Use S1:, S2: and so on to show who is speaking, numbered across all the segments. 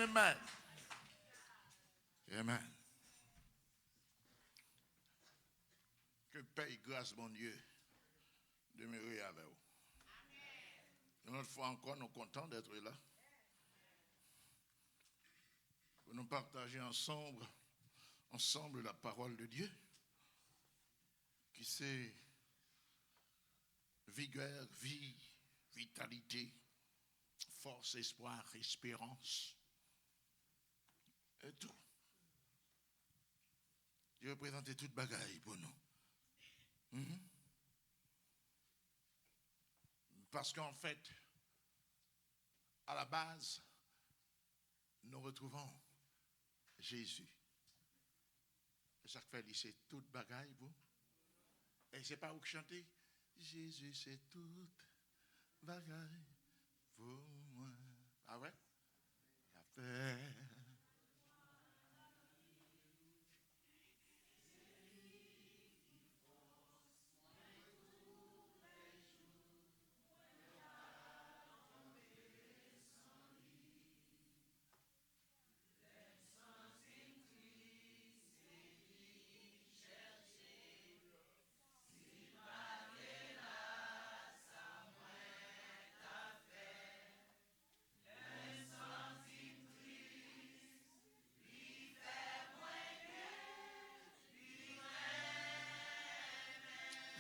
S1: amen. Amen. Que paye grâce, mon Dieu, demeurer avec vous. Une autre fois encore, nous sommes contents d'être là. Pour nous partager ensemble la parole de Dieu, qui c'est vigueur, vie, vitalité, force, espoir, espérance, et tout. Dieu a présenté toute bagaille pour nous. Parce qu'en fait, à la base, nous retrouvons Jésus. Chaque fois, il c'est toute bagaille, vous. Et c'est pas où chanter. Jésus, c'est toute bagaille pour moi. Ah ouais? La paix.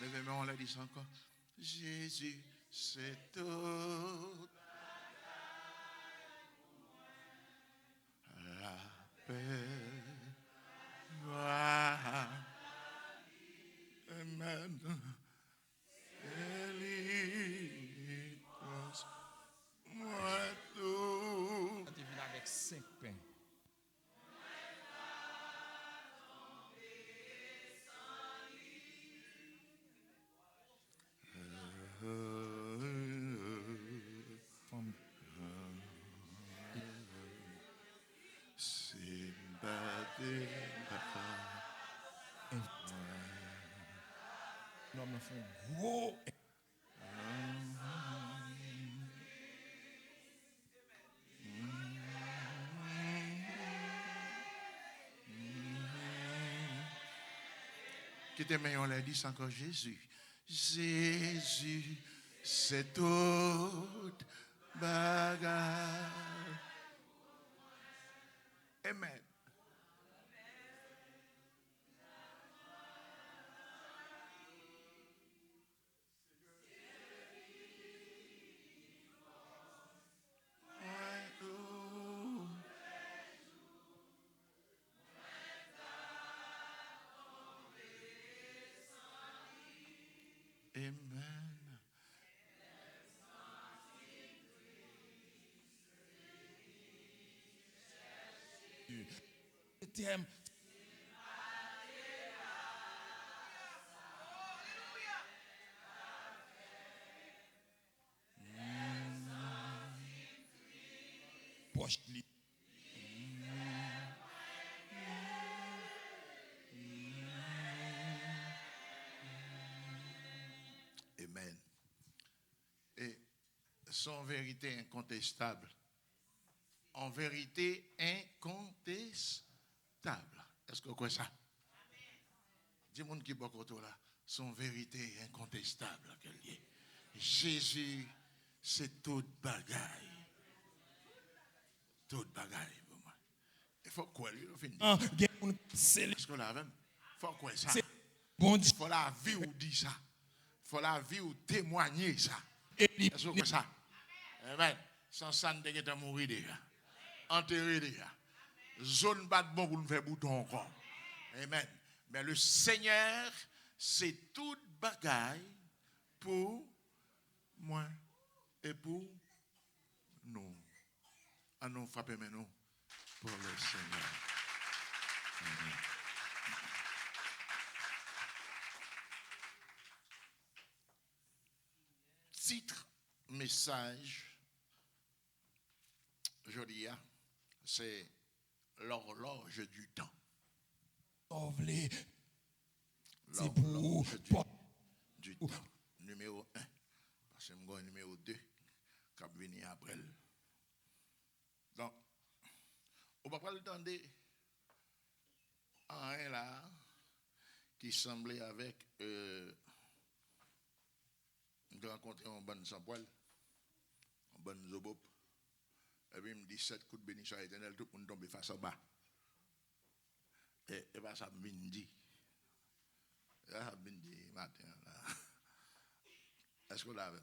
S1: Levez-moi, on l'a dit ça encore. Jésus, c'est tout. La paix. Amen. Moi tout.
S2: Tu viens avec 5 pains. L'homme fait un gros.
S1: Qui était meilleur, on l'a dit, c'est encore Jésus. Jésus, c'est toute bagaille. Amen. Amen.
S2: T'aimes. Poche li.
S1: Amen. Et son vérité incontestable. En vérité incontestable. Est-ce que vous croyez ça? Dis-moi qui est beaucoup là. Son vérité incontestable. Jésus, c'est toute bagaille. Toute bagaille pour moi. Il faut quoi lui? Est-ce qu'on l'a même? Il faut quoi ça?
S2: Bon
S1: Il faut la vie ou dit ça. Il faut la vie ou témoigner ça. Est-ce que ça? Amen. Sans ça, nous devons mourir déjà. Enterrer déjà. Zone pas de bon pour nous faire bouton encore. Amen. Mais le Seigneur, c'est toute bagaille pour moi et pour nous. Allons frapper maintenant pour le Seigneur. Amen. Titre, message, joli, c'est l'horloge du temps. L'horloge du temps. Numéro 1. Parce que je numéro 2 qui va venir après. Donc, va pas le temps un là qui semblait avec de rencontrer un bon sans poil, un bon zobop. Et puis il me dit 7 coups de bénédiction éternelle, tout le monde tombe face en bas. Et bien ça me dit. Ça me dit matin là. Est-ce qu'on l'a vu?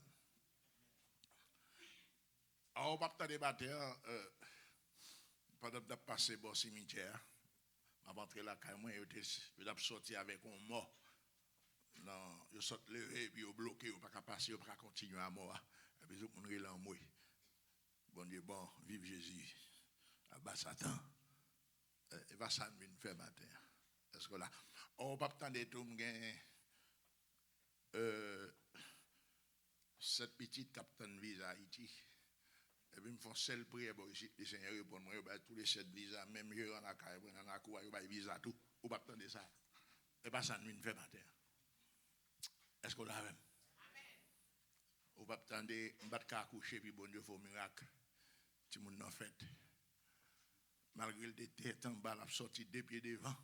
S1: Alors, on va pas débattre pendant que je passe au cimetière. Je vais rentrer là, quand même, je vais sortir avec un mort. Non, je saute levé, et puis je bloqué, je ne peux pas passer, je ne peux pas continuer à mort. Et puis, je vais en moi. Bon Dieu, bon, vive Jésus. Abat Satan. Et va ça me faire matin. Est-ce que là, on va pas attendre tout le monde. Cette petite capitaine visa Haïti. Et puis, ils me font seule prière pour ici. Le Seigneur répond, moi, tous les 7 visas, même je en a carré, en a couru, il visa tout. On va attendre ça. Et pas ça me fait matin. Est-ce qu'on l'a même? On va attendre, on va accoucher, puis bon Dieu, il faut un miracle. Tout le monde en fait. Malgré le tête en bas, la sortie des pieds devant.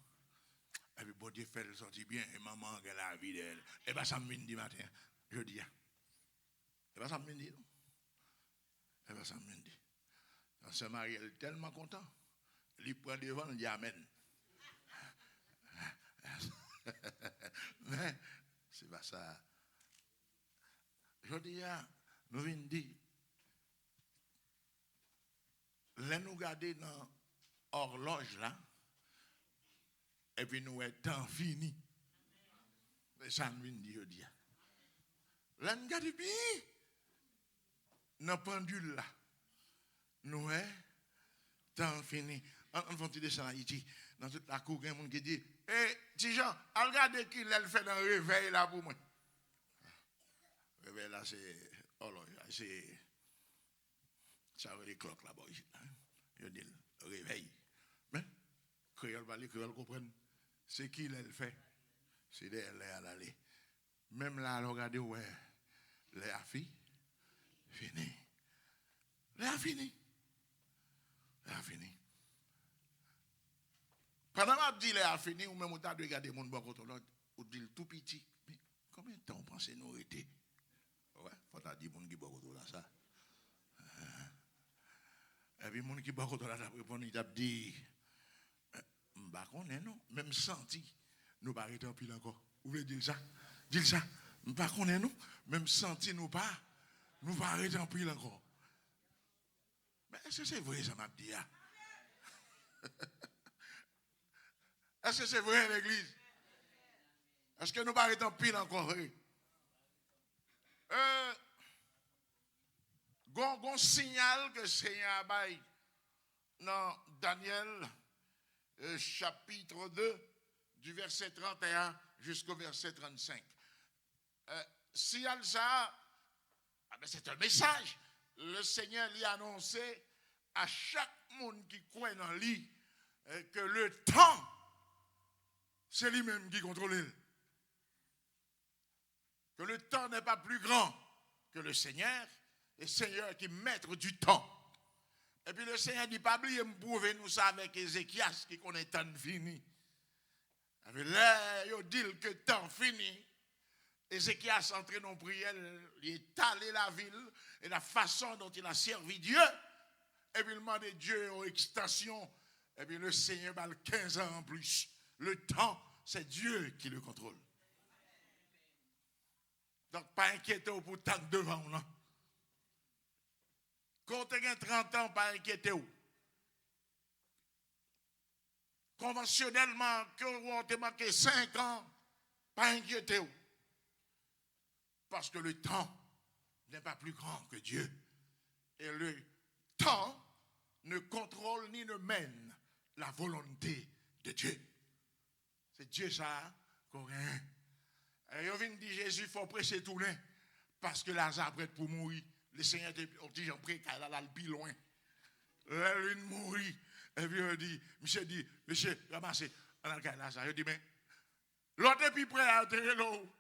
S1: Et puis bon Dieu fait le sortir bien. Et maman a la vie d'elle. Et bien ça me dit matin. Je dis. Et bien ça me dit. Et bien ça me dit. Ce mari est tellement content. Il prend devant, il dit Amen. Mais c'est pas ça. Je dis, nous venons dire, là nous garder dans l'horloge là, et puis nous est temps fini. C'est ça nous venons dire, je dis. Là nous garder bien, dans pendule là, nous est temps fini. On va descendre à Haïti, dans toute la cour, il y a un monde qui dit, Tijan, regardez qui l'a fait dans le réveil là pour moi. Le réveil là, c'est horloge, c'est. Ça veut les cloques là-bas. Je dis, le réveil. Mais, créole va les créoles comprennent. C'est qui l'a fait. C'est d'elle à l'aller. Même là, regardez, ouais, la fille, fini. La fini. La fini. Pendant que je dis la fini, ou même on t'a de regarder mon bon côté, ou dit tout petit. Mais combien de temps on pensait nous arrêter? Ouais, faut t'a dit mon qui bon côté là ça. Et puis mon qui bon côté là, il a dit, bah on est non, même senti, nous pas arrêter en pile encore. Vous voulez dire ça? Dis ça. Bah on est nous, même senti nous pas arrêter en pile encore. Mais est-ce que c'est vrai ça m'a dit? Est-ce que c'est vrai l'église? Est-ce que nous pas arrêter en pile encore? Gon signal que le Seigneur a baillé dans Daniel chapitre 2 du verset 31 jusqu'au verset 35. Signal ça, c'est un message. Le Seigneur lui a annoncé à chaque monde qui croit dans lui que le temps, c'est lui-même qui contrôle. Que le temps n'est pas plus grand que le Seigneur, et le Seigneur qui est maître du temps. Et puis le Seigneur dit, pas oublier me prouver nous ça avec Ézéchias qui connaît temps fini. Avec là, il dit que temps fini. Ézéchias entré dans la prière, il est allé la ville et la façon dont il a servi Dieu. Et puis il demande Dieu aux extensions. Et puis le Seigneur a 15 ans en plus. Le temps, c'est Dieu qui le contrôle. Donc, pas inquiété pour tant devant, non. Quand tu as 30 ans, pas inquiété. Conventionnellement, quand tu as marqué 5 ans, pas inquiété. Parce que le temps n'est pas plus grand que Dieu. Et le temps ne contrôle ni ne mène la volonté de Dieu. C'est Dieu ça qu'on a. Et on vient de dire Jésus, il faut presser tourner. Parce que Lazare prête pour mourir. Le Seigneur dit, j'en prie qu'elle a le plus loin. Elle vient de mourir. Et puis on dit, monsieur, ramassez. On a le cas Lazare. Il dit, mais l'autre est plus prêt à enterrer l'eau.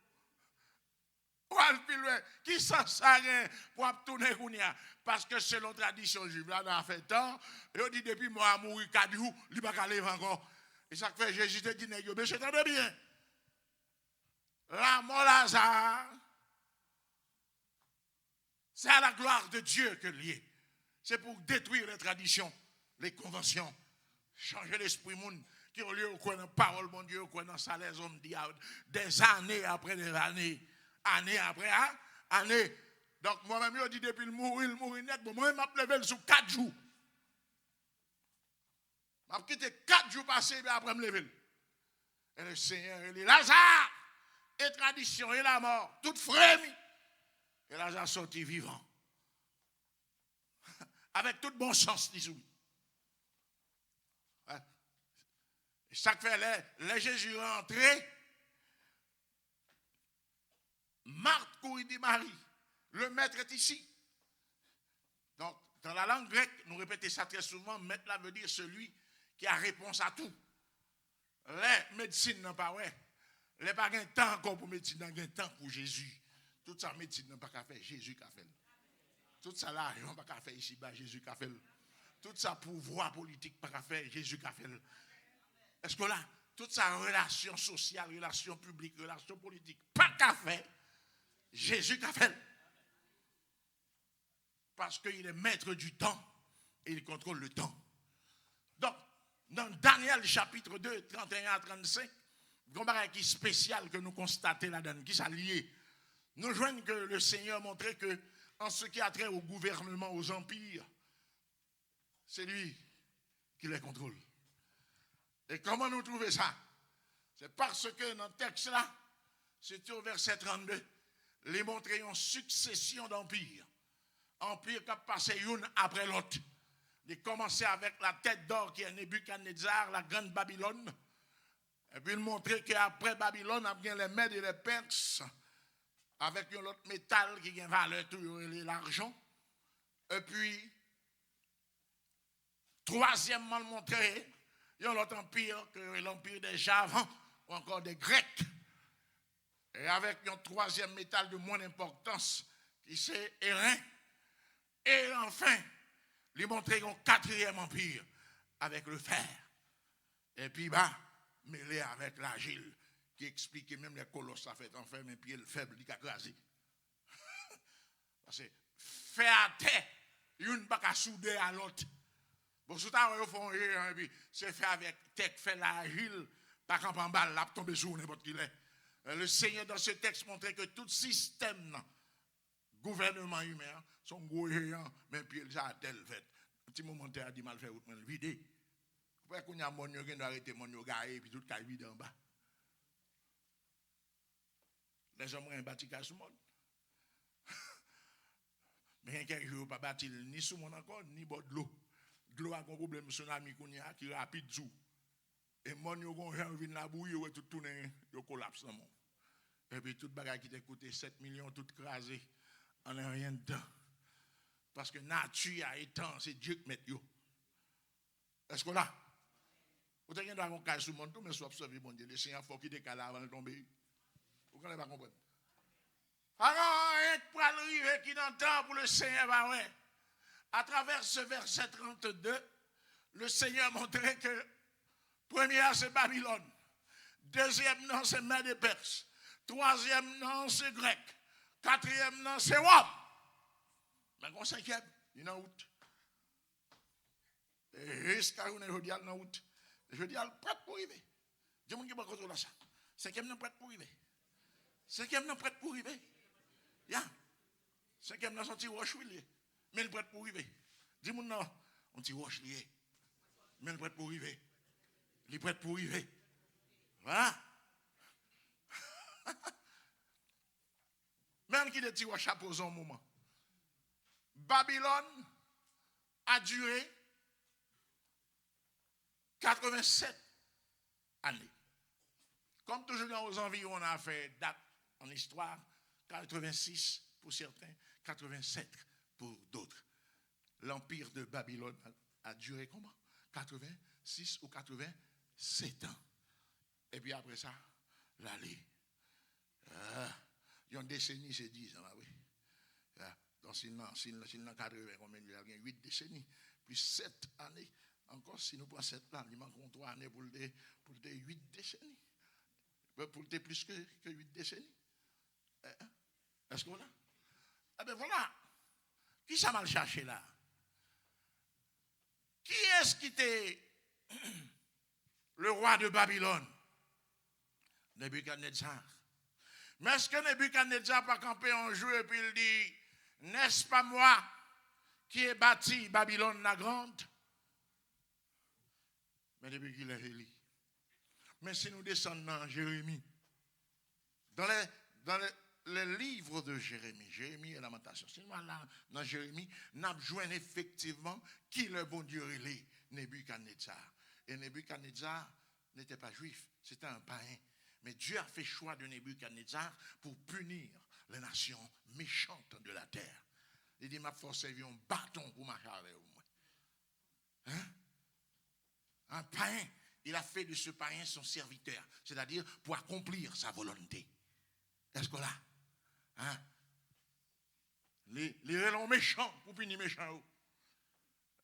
S1: Qui s'en sert pour tourner Kounia? Parce que selon la tradition juive, là, dans fait temps, il dit depuis moi, mourir 4 jours, il ne va pas lever encore. Et ça fait Jésus te dit, mais je t'entends bien. La mort Lazare, c'est à la gloire de Dieu que lié. C'est pour détruire les traditions, les conventions, changer l'esprit monde qui au lieu de la parole, mon Dieu, qu'on dans ça les hommes des années après des années. Année après année. Donc, moi-même, je dis depuis le mourir net. Moi-même, je me levé sur 4 jours. Je vais quitter 4 jours passés, et après, je me lever. Et le Seigneur, il est Lazare, et tradition, et la mort, tout frémi. Et Lazare sorti vivant. Avec tout bon sens, disons. Et chaque fois, les Jésus rentré. Marthe courit dit Marie, le maître est ici. Donc, dans la langue grecque, nous répétons ça très souvent, maître là veut dire celui qui a réponse à tout. Les médecines n'ont pas, ouais. Les pas de temps encore pour médecine, n'a pas temps pour Jésus. Toute sa médecine n'a pas qu'à faire, Jésus qu'a fait. Toute sa là, n'a pas qu'à faire ici, bah, Jésus qu'a fait. Toute sa pouvoir politique pas qu'à faire, Jésus qu'a fait. Est-ce que là, toute sa relation sociale, relation publique, relation politique, pas qu'à faire. Jésus qu'a fait. Parce qu'il est maître du temps et il contrôle le temps. Donc, dans Daniel chapitre 2, 31 à 35, il y a qui spécial que nous constatons là-dedans, qui s'est lié. Nous joignons que le Seigneur montrait que, en ce qui a trait au gouvernement, aux empires, c'est lui qui les contrôle. Et comment nous trouvons ça? C'est parce que dans le texte là, c'est au verset 32, les montrer une succession d'empires. Empire qui a passé une après l'autre. Il commençait avec la tête d'or qui est Nebuchadnezzar, la grande Babylone. Et puis il montrait qu'après Babylone, il y a les Mèdes et les Perses, avec un autre métal qui a valeur, l'argent. Et puis, troisièmement, il montrait, il y a un autre empire, que l'empire des Javans, ou encore des Grecs. Et avec un troisième métal de moins d'importance, qui c'est Airain. Et enfin, il montrait un quatrième empire, avec le fer. Et puis, mêlé avec l'agile, qui expliquait même les colosses, ça fait enfin, mais puis le faible, il a crasé. Parce que, fait à terre, il n'y a pas qu'à souder à l'autre. Bon, si vous font rire, et puis, c'est fait avec tête, fait l'agile, pas qu'en balle, là, tomber sur n'importe qui l'est. Le Seigneur, dans ce texte, montrait que tout système, gouvernement humain, sont gros géants, même puis ils ont tel fait. Un petit moment, il a dit mal fait, ou mal vidé. Pourquoi qu'on a mon qui doit arrêter mon yoga et puis tout le vide en bas? Les hommes ont bâti qu'à ce monde. Mais quelques jours, pas bâti ni sous mon encore, ni bord de l'eau. De l'eau a un problème, tsunami qui est rapide sous. Et mon yoga vient la bouille, et tout tourne, il collapse. Et puis tout bagage qui t'a coûté 7 millions, tout crasé, en rien de temps. Parce que nature a étant, c'est Dieu qui met yo. Est-ce que là? Vous avez un cas sur le monde, mais soit observé, bon Dieu, le Seigneur faut qu'il décale avant de tomber. Vous ne pas comprendre. Alors, il y a arriver qui dans le temps pour le Seigneur, ouais. À travers ce verset 32, le Seigneur montrait que première c'est Babylone, deuxième non c'est Mèdes et Perses, troisième non c'est Grec, quatrième non c'est Rome. Mais qu'on cinquième, il y en a out. Et risque à une jodiale dans out. Je dis, prêt pour arriver. Dis-moi qui va contrôler ça. Cinquième non prêt pour arriver. Cinquième non prêt pour arriver. Ya. Cinquième non sont petit roche lié. Mais il prêt pour arriver. Dis-moi non, on petit roche lié. Mais il prêt pour arriver. Il est prêt pour arriver. Voilà. Même qui dit roche à poser un moment. Babylone a duré 87 années. Comme toujours dans aux environs, on a fait date en histoire, 86 pour certains, 87 pour d'autres. L'empire de Babylone a duré comment? 86 ou 87 ans. Et puis après ça, l'allée. Une décennie, c'est 10 ans, oui. Donc, s'il a 80, combien il y a 8 décennies, puis 7 années. Encore, si nous prenons 7 ans, il manque 3 années pour des 8 décennies. Pour des plus que 8 décennies. Est-ce qu'on a? Eh bien voilà. Qui ça m'a cherché là? Qui est-ce qui était le roi de Babylone? Nebuchadnezzar. Mais est-ce que Nebuchadnezzar n'a pas campé un jour et puis il dit, n'est-ce pas moi qui ai bâti Babylone la grande? Mais depuis qu'il est élu. Mais si nous descendons dans Jérémie, dans les livres de Jérémie et Lamentation, si nous allons dans Jérémie, nous avons effectivement qui le bon Dieu est Nebuchadnezzar. Et Nebuchadnezzar n'était pas juif, c'était un païen. Mais Dieu a fait choix de Nebuchadnezzar pour punir les nations méchantes de la terre. Il dit, ma force servir un bâton pour marcher avec moi. Hein? Un païen, il a fait de ce païen son serviteur, c'est-à-dire pour accomplir sa volonté. Est-ce que là? Hein? Les relents méchants pour punir les méchants.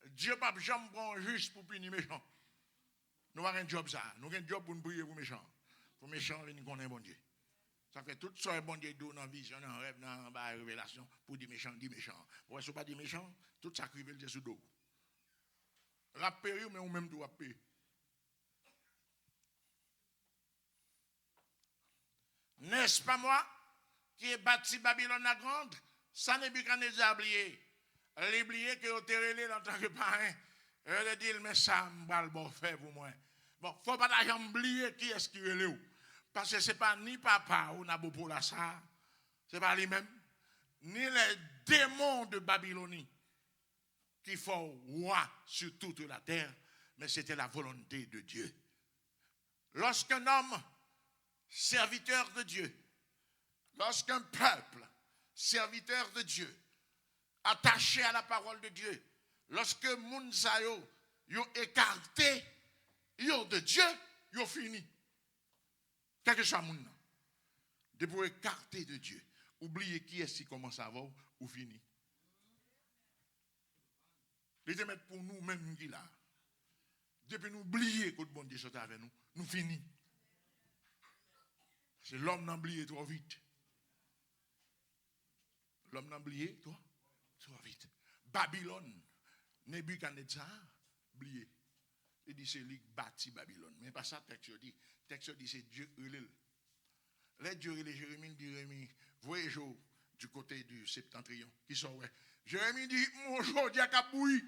S1: Dieu n'a jamais pris juste pour punir les méchants. Nous avons un job ça. Nous avons un job pour nous prier pour les méchants. Pour les méchants, nous connaissons bon Dieu. Ça fait tout ça, bon Dieu, dans la vision, dans le rêve, dans la révélation, pour dire méchants, dire méchants. Pour ne pas dire méchants, tout ça crive le sous dos. Rappelez, mais on même doit payer. N'est-ce pas moi qui ai bâti Babylone la grande? Ça n'est plus qu'un oublié. Elle a oublié que vous êtes en tant que parrain. Elle a dit, mais ça m'a le bon fait pour moi. Bon, il ne faut pas oublier qui est-ce qui est là. Parce que ce n'est pas ni papa ou Nabopo là ça. Ce n'est pas lui-même. Ni les démons de Babylonie qui font roi sur toute la terre. Mais c'était la volonté de Dieu. Lorsqu'un homme, serviteur de Dieu, lorsqu'un peuple, serviteur de Dieu, attaché à la parole de Dieu, lorsque Mounsayo yo écarté yo de Dieu, yo fini. Quel que soit moun, de pour écarter de Dieu, oubliez qui est-ce qui commence à avoir ou fini. Les mettre pour nous même qui là. Depuis nous oublier que le bon Dieu soit avec nous, nous finissons. C'est l'homme n'a oublié trop vite. L'homme n'a oublié trop vite. Babylone, Nebuchadnezzar, oublié. Il dit c'est lui qui bâtit Babylone. Mais pas ça, texte dit. Texte dit c'est Dieu. Les Dieu et les Jérémie dit Jérémie, voyez du côté du septentrion. Qui sont ouais. Jérémie dit mon jour Dieu a bouilli.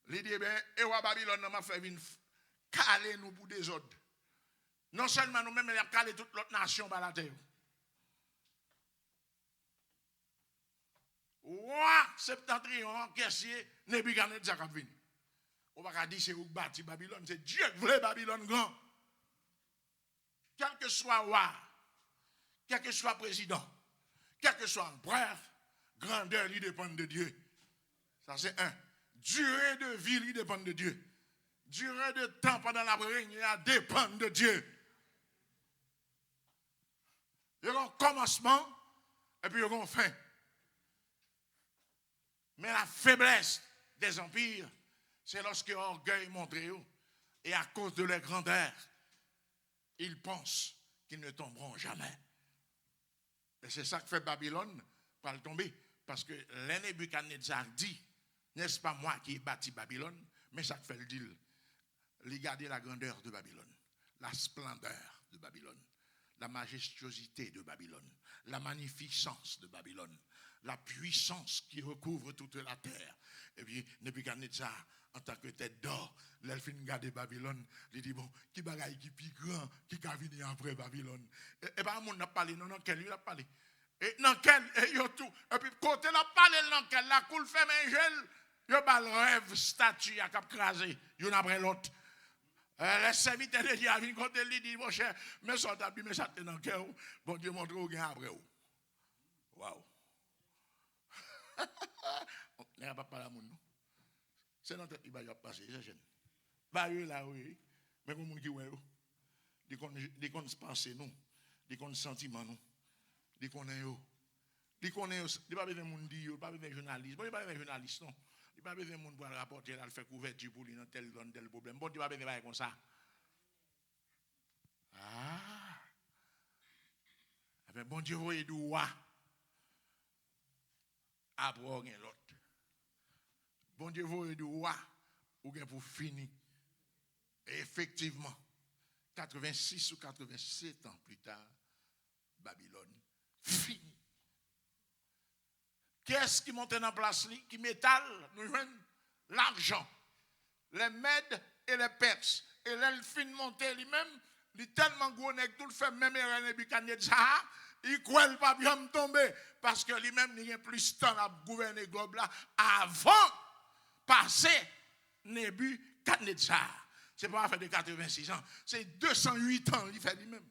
S1: Il dit ben et wa Babylone m'a fait venir caler nous pour des ordres. Non seulement nous-mêmes, mais il a calé toute l'autre nation par la terre. Roi septentrion, caissier, Nebuchadnezzar a venu. On va pas dire c'est où bâti Babylone, c'est Dieu qui voulait Babylone grand. Quel que soit roi, quel que soit président, quel que soit empereur, grandeur, il dépend de Dieu. Ça c'est un. Durée de vie, il dépend de Dieu. Durée de temps pendant la règne, il dépend de Dieu. Il y a un commencement et puis il y a une fin. Mais la faiblesse des empires, c'est lorsque l'orgueil montre et à cause de leur grandeur, ils pensent qu'ils ne tomberont jamais. Et c'est ça que fait Babylone pour le tomber. Parce que Nebuchadnezzar dit, n'est-ce pas moi qui ai bâti Babylone, mais ça que fait le deal. Regardez la grandeur de Babylone, la splendeur de Babylone, la majestuosité de Babylone, la magnificence de Babylone, la puissance qui recouvre toute la terre. Et puis, Nebuchadnezzar, en tant que tête d'or, l'elfin garde Babylone, il dit, bon, qui bagaille qui plus grand, qui va venir après Babylone. Et bien, on n'a pas parlé, non, quel, il a parlé. Et dans quel, et tout. Et puis, côté la parlé, dans quel, la coule fait gel, il y a le rêve, statue, à cap crasé, l'une après l'autre. Les serviteurs de Dieu viennent côté, il dit, mon cher, mais ça t'a dit, mais ça t'est dans le cœur, bon Dieu montre au gain après. Waouh. On n'a pas parlé à mon nom. C'est notre tête qui va passer, c'est jeune. Bah, là, oui. Mais comme on dit, ouais, des qu'on pense nous, des qu'on sentiment nous, Il connaît yo. Il connaît yo. Il pas besoin moun di yo, pas besoin journaliste. Bon, il pas besoin journaliste non. Il pas besoin moun pour rapporter là, faire couverture pour lui dans tel problème. Bon, il pas besoin comme ça. Ah. Bon Dieu voyez du roi. Après on gagne l'autre. Bon Dieu voyez du roi ou gagne pour finir. Et effectivement, 86 ou 87 ans plus tard, Babylone fini. Qu'est-ce qui monte en place li? Qui métal, nous jouons l'argent. Les Mèdes et les Perses. Et l'elfine monté lui-même, il est tellement gros que tout le fait même Nebuchadnezzar, il croit pas bien tomber parce que lui-même il a plus de temps à gouverner le globe là avant passer Nebuchadnezzar. C'est pas affaire de 86 ans, c'est 208 ans il fait lui-même.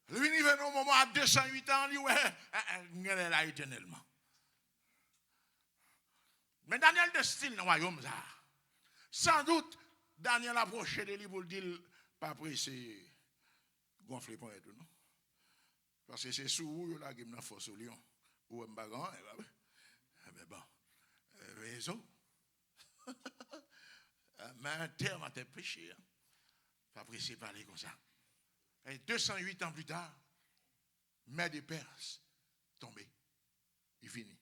S1: Lui il vient au moment à 208 ans, il dit ouais, là éternellement. Mais Daniel de style dans le royaume ça. Sans doute Daniel approché de lui pour dire pas pressé gonfler point et tout non. Parce que c'est sous où la game dans force au lion ou un bagan mais bon raison. Mais un terme a été péché. Pas pressé parler comme ça. Et 208 ans plus tard, Mèdes et Perses tombés. Il finit.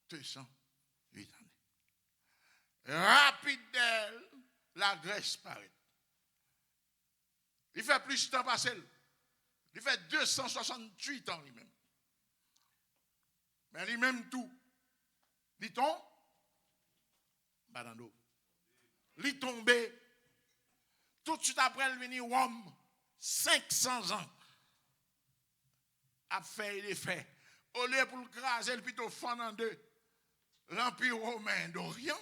S1: 208 ans. Rapide d'elle, la Grèce paraît. Il fait plus de temps passer. Il fait 268 ans lui-même. Mais lui-même tout. Il tombe. Badando. Il tombe. Tout de suite après, il vient Rome. 500 ans. A fait des faits. Au lieu pour le craser, il plutôt fend en deux. L'Empire romain d'Orient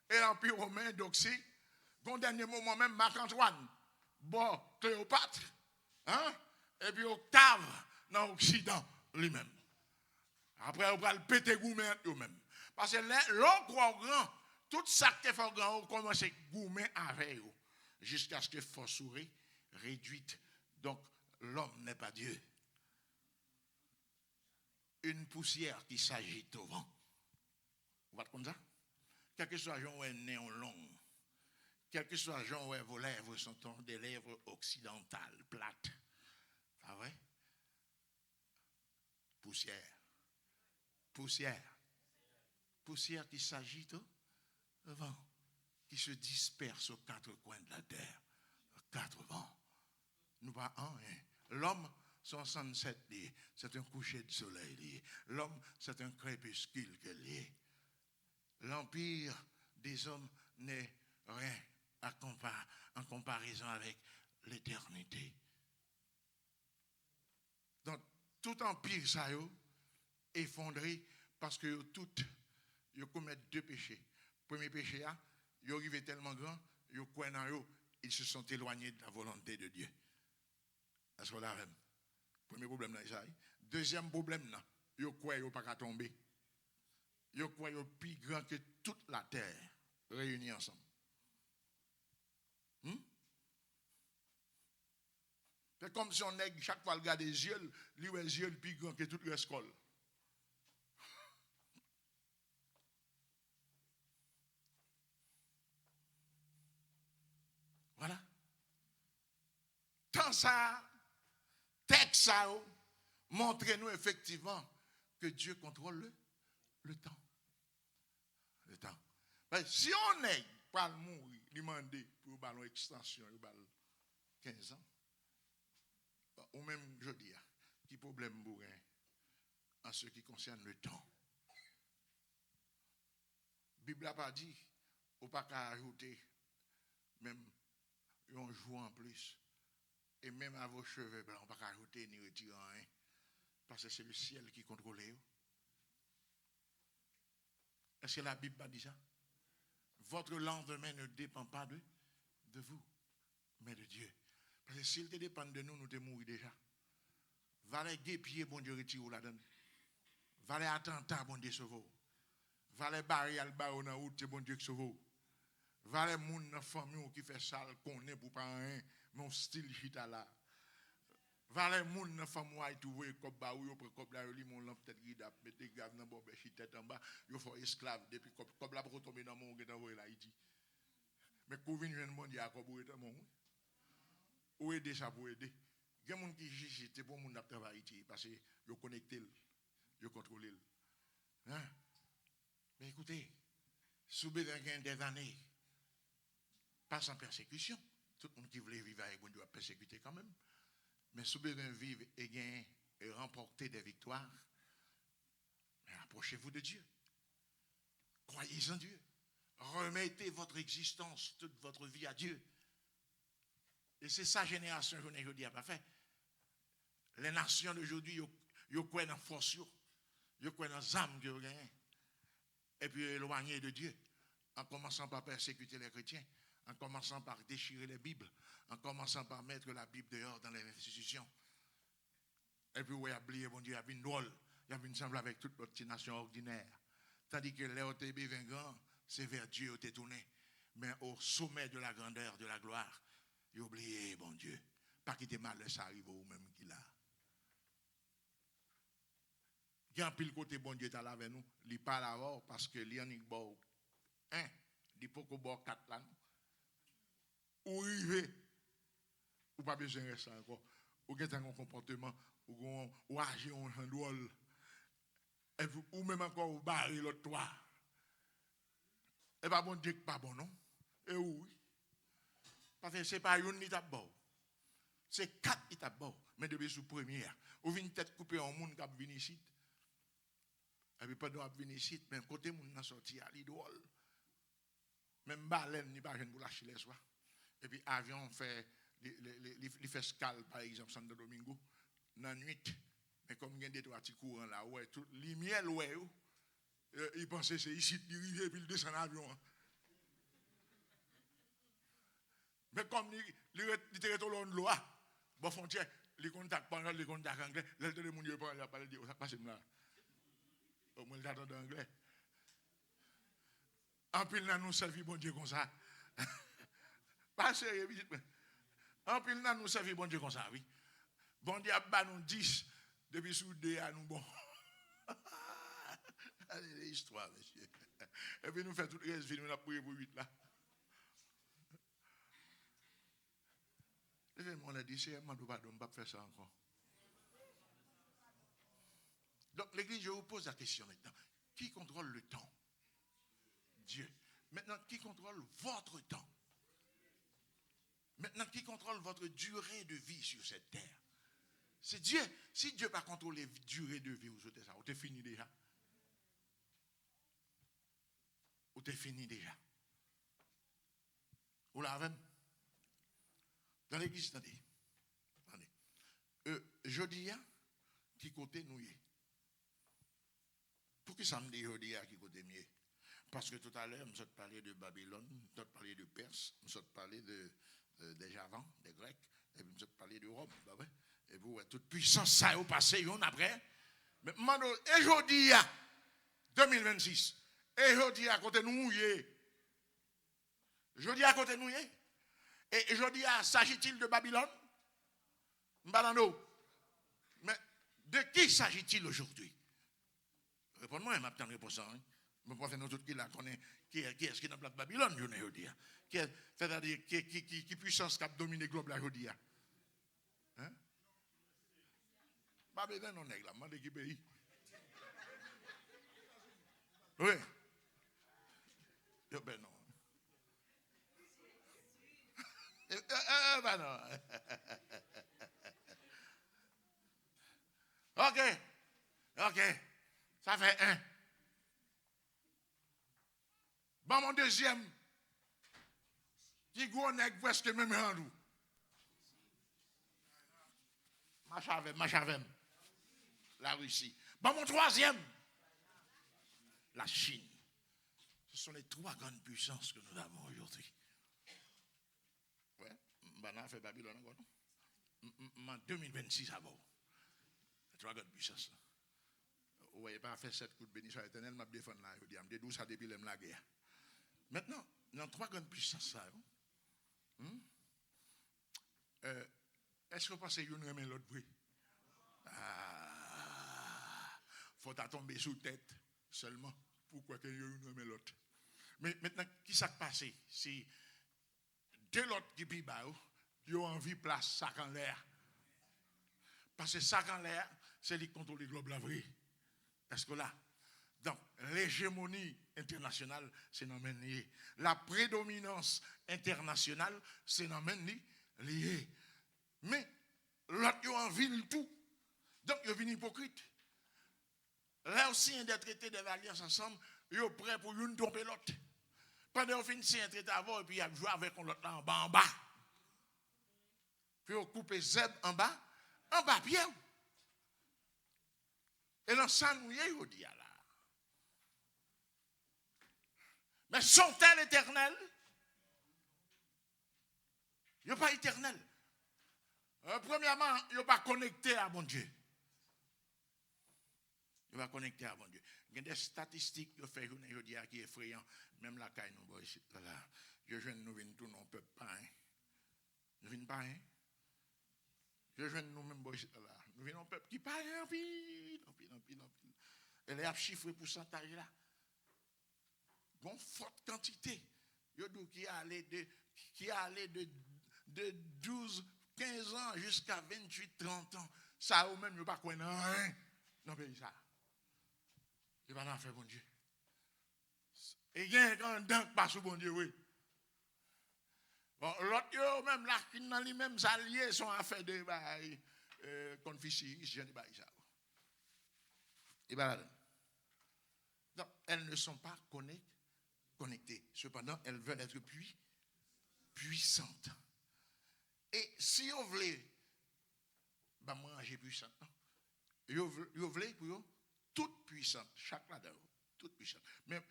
S1: et l'Empire romain d'Occident. Au dernier moment, même Marc-Antoine. Bon, Cléopâtre. Hein? Et puis Octave dans l'Occident lui-même. Après, on va le péter gourmet eux-mêmes. Parce que l'on croit grand, tout ça qui est fort grand, on commence à gourmet avec eux. Jusqu'à ce que force réduite. Donc, l'homme n'est pas Dieu. Une poussière qui s'agite au vent. Vous voyez comme ça? Quel que soit Jean ou un néon long, quel que soit Jean ou vos lèvres sont des lèvres occidentales, plates. Ah ouais? Poussière. Poussière. Poussière qui s'agite au vent, qui se disperse aux quatre coins de la terre. Quatre vents. Nous pas un. L'homme, son sunset, c'est un coucher de soleil. L'homme, c'est un crépuscule que lié. L'empire des hommes n'est rien en comparaison avec l'éternité. Donc, tout empire, ça est effondré parce que tout, ils commettent deux péchés. Premier péché, ils arrivent tellement grand, ils se sont éloignés de la volonté de Dieu. Est-ce qu'on l'a même? Premier problème, là, ça. Deuxième problème, là, ils croient qu'ils pas tomber. Ils croient qu'ils sont plus grands que toute la terre réunie ensemble. C'est comme si on est chaque fois le gars des yeux, lui les yeux plus grands que toute l'école. Voilà. Tant ça, texte ça, montrez-nous effectivement que Dieu contrôle le temps. Le temps. Mais si on est pas mourir, demander pour une extension, 15 ans, ou même je dis, qui problème bourrin en ce qui concerne le temps. La Bible n'a pas dit, ou pas qu'à ajouter même un jour en plus. Et même à vos cheveux blancs, on ne peut pas ajouter ni retirer rien. Parce que c'est le ciel qui contrôle. Est-ce que la Bible a dit ça? Votre lendemain ne dépend pas de vous, mais de Dieu. Parce que s'il te dépend de nous, nous te mourons déjà. Valez guépier, bon Dieu, retire la donne. Valez attentat, bon Dieu, sauve. Valez barrière, le barreau dans la route, bon Dieu, sauve. Valez moun dans famille qui fait sale, qu'on est pour pas rien, mon style chita là. Valè moun nan fam wè tout wè kop ba ou yo pre kop la yo li mon lamp tête gida mette gav nan bon bechi tête en bas yo fò esclave depuis kop la pour tomber dans mon getan wè la Haïti. Mais kou vinn jwen bon dia kop ou etan mon. Ou aider ça pour aider. Gen moun qui jiji c'est pour moun n'a travail Haïti parce que yo connecté yo contrôler. Hein? Mais écoutez, sous besoin des années pas sans persécution. Tout le monde qui voulait vivre avec bon Dieu a persécuté quand même. Mais si vous voulez vivre et gagner et remporter des victoires, approchez-vous de Dieu. Croyez en Dieu. Remettez votre existence, toute votre vie à Dieu. Et c'est ça, génération, je ne dis pas fait. Les nations d'aujourd'hui, ils croient dans la force, ils croient dans les âmes que vous gagnez. Et puis éloigner de Dieu, en commençant par persécuter les chrétiens, en commençant par déchirer les Bibles, en commençant par mettre la Bible dehors dans les institutions. Et puis, vous avez oublié, mon Dieu, il y a une drôle, il y a une semble avec toute notre nation ordinaire. Tandis que les OTB 20 grands, c'est vers Dieu où tu es tourné. Mais au sommet de la grandeur, de la gloire, il a oublié, mon Dieu, pas qu'il était mal, ça arrive au même qu'il a. Il y a un pile côté, bon Dieu, est là avec nous, il parle avant parce que il y a un bon, il faut qu'on boit 4 là. Ou arriver, ou pas besoin de ça encore, ou avez un comportement, ou agir en drôle, ou même encore ou barrer l'autre toit. Et pas bon Dieu qui pas bon, non? Et oui. Parce que ce n'est pas une étape bon. C'est 4 étapes bon. Mais depuis sous première, ou une tête coupée en monde qui a venu ici. Et puis pas de venir ici, mais côté monde n'a sorti à l'idole. Même baleine n'est pas jeune pour lâcher les soirs. Et puis avion fait il fait escale par exemple Santo Domingo dans la nuit. Mais comme il y a des trois petits courants là, ouais, tout lumière ouais, il pensait c'est ici il arrive et puis il descend l'avion. Mais comme il était tout long de l'eau, bon frontière, les contacts pendant les contacts anglais, les deux monde il parle de ça passe là. Au moins j'attends d'anglais. En pile là nous servi bon Dieu comme ça. Pas sérieux, en pile là nous servi bon Dieu comme ça, oui. Bon Dieu a nous 10 depuis sous 2 à nous bon. Allez l'histoire monsieur. Et puis nous fait tout le reste nous la prier pour 8 là. Et on a dit c'est moi pardon, pas faire ça encore. Donc l'église je vous pose la question maintenant. Qui contrôle le temps? Dieu. Maintenant qui contrôle votre temps? Maintenant, qui contrôle votre durée de vie sur cette terre? C'est Dieu. Si Dieu n'a pas contrôlé la durée de vie, vous êtes ça, vous êtes fini déjà. Vous êtes fini déjà. Vous l'avez? Dans l'église, attendez. Je dis, qui côté nous y est? Pour qui ça me dit, je dis, qui côté mieux? Parce que tout à l'heure, nous avons parlé de Babylone, nous avons parlé de Perse, nous avons parlé des Javans, des Grecs, et puis nous avons parlé de Rome. Et vous, toute puissance, ça est au passé, on après. Mais maintenant, et je dis, 2026, et je dis à côté nous, je dis à côté nous, et je dis, s'agit-il de Babylone? Mbalando. Mais de qui s'agit-il aujourd'hui? Réponds-moi, je m'attends à réponse. Je ne peux pas faire notre qui la connaît. Qui est-ce qui est dans la Babylone, je ne dis. C'est-à-dire, qui puissance qui a dominé le globe, là, je dis. Hein? Babylone, non, est là, je demande qui pays. Oui. Ben non. Ben non. Ok. Ça fait 1. Bon, mon deuxième, qui gros nègre presque même rendou. Machavem. La Russie. Bon, mon troisième, la Chine. Ce sont les 3 grandes puissances que nous avons aujourd'hui. Ouais, Bana fait Babylone encore, non? En 2026 à bord. Les 3 grandes puissances. Vous voyez pas faire 7 coups de bénédiction éternelle, m'a défendu là, je dis, je dis ça depuis la guerre. Maintenant, dans 3 grandes puissances, Est-ce que vous pensez que vous aimez l'autre bruit? Ah, faut tomber sous tête seulement. Pourquoi que vous aimez l'autre? Mais maintenant, qui s'est passé? Si deux l'autre qui pis bas, ils ont envie de place sac en l'air. Parce que sac en l'air, c'est lui qui contrôle le globe la vraie. Est-ce que là? Donc, l'hégémonie internationale, c'est dans le lié. La prédominance internationale, c'est dans le lié. Mais, l'autre, ils ont envie de tout. Donc, ils sont hypocrites. Là aussi, il y a des traités des alliances ensemble, ils sont prêts pour une tromper l'autre. Pendant qu'on finit un traité avant, et puis ils ont joué avec l'autre en bas. Puis on coupe Z en bas bien. Et dans ça, nous y est, dit là. Mais sont-elles éternelles? Ils ne sont pas éternelles. Premièrement, ils ne sont pas connectés à mon Dieu. Ils ne sont pas connectés à mon Dieu. Il y a des statistiques qui font qui est effrayant. Même la caille, nous, ici, là. Je viens de nous venir tout, non, peuple pas, hein. Nous venons pas, hein. Je viens de nous même, ici, là. Nous venons peuple qui parle en pile. Et les chiffres pourcentage là. Bon, forte quantité. Qui allait de 12, 15 ans jusqu'à 28, 30 ans. Ça, ou même, il n'y a pas quoi, non, hein. Non, mais ça. Il va en faire, bon Dieu. Et il y a un dent qui passe au bon Dieu, oui. Bon, l'autre, même là, qui dans les mêmes alliés sont affaires de Confucius, je ne sais pas ça. Et bien, donc, elles ne sont pas connectées. Cependant, elles veulent être puissantes. Et si vous voulez, bah moi j'ai puissante. Vous voulez pour vous toute puissante, chaque là-dedans, toute puissante. Mais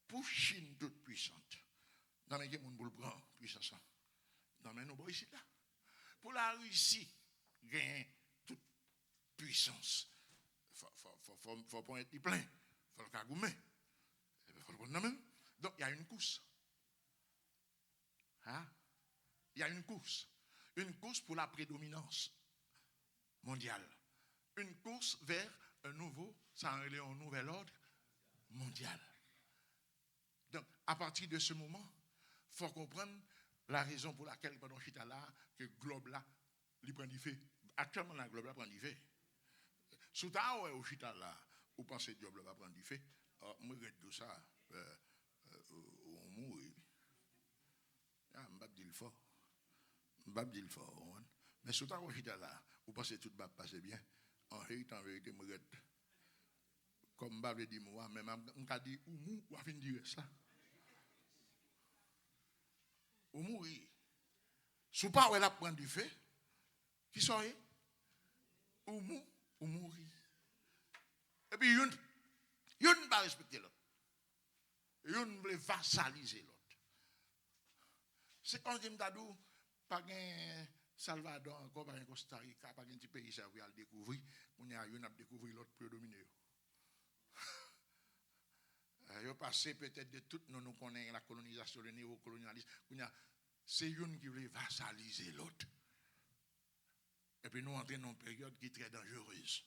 S1: pour Chine toute puissante, dans les gens pour le prendre puissance. Dans les nous ici là. Pour la Russie, gagne toute puissance. Faut pas être plein, faut le cagoumer. Faut le prendre même. Donc il y a une course. Hein? Il y a une course. Une course pour la prédominance mondiale. Une course vers un nouvel ordre mondial. Donc, à partir de ce moment, il faut comprendre la raison pour laquelle, pendant chita là, que le globe là, il prend du feu. Actuellement, le globe là prend du feu. Sous ta au chita là, vous pensez que le globe va prendre du feu? Moi, je dis ça, on mourit. Je ne vais pas dire le fort. Je ne vais pas dire le fort. Mais sous ta au chita là, vous pensez que tout va passer bien? En vérité, moi, comme je dis moi, mais je dis ou va finir dire ça. Ou mourir. Sous pas où elle a prendre du feu, qui sont ou mourir. Et puis, une ne va respecter l'autre. Une veut vassaliser l'autre. C'est quand je me dis, pas un Salvador, encore pas un Costa Rica, pas un petit pays, ça va découvrir. On a découvrir l'autre pour dominer. Il a passé peut-être de tout, nous connaissons la colonisation, le néocolonialisme. C'est une qui veut vassaliser l'autre. Et puis nous entrons dans une période qui est très dangereuse.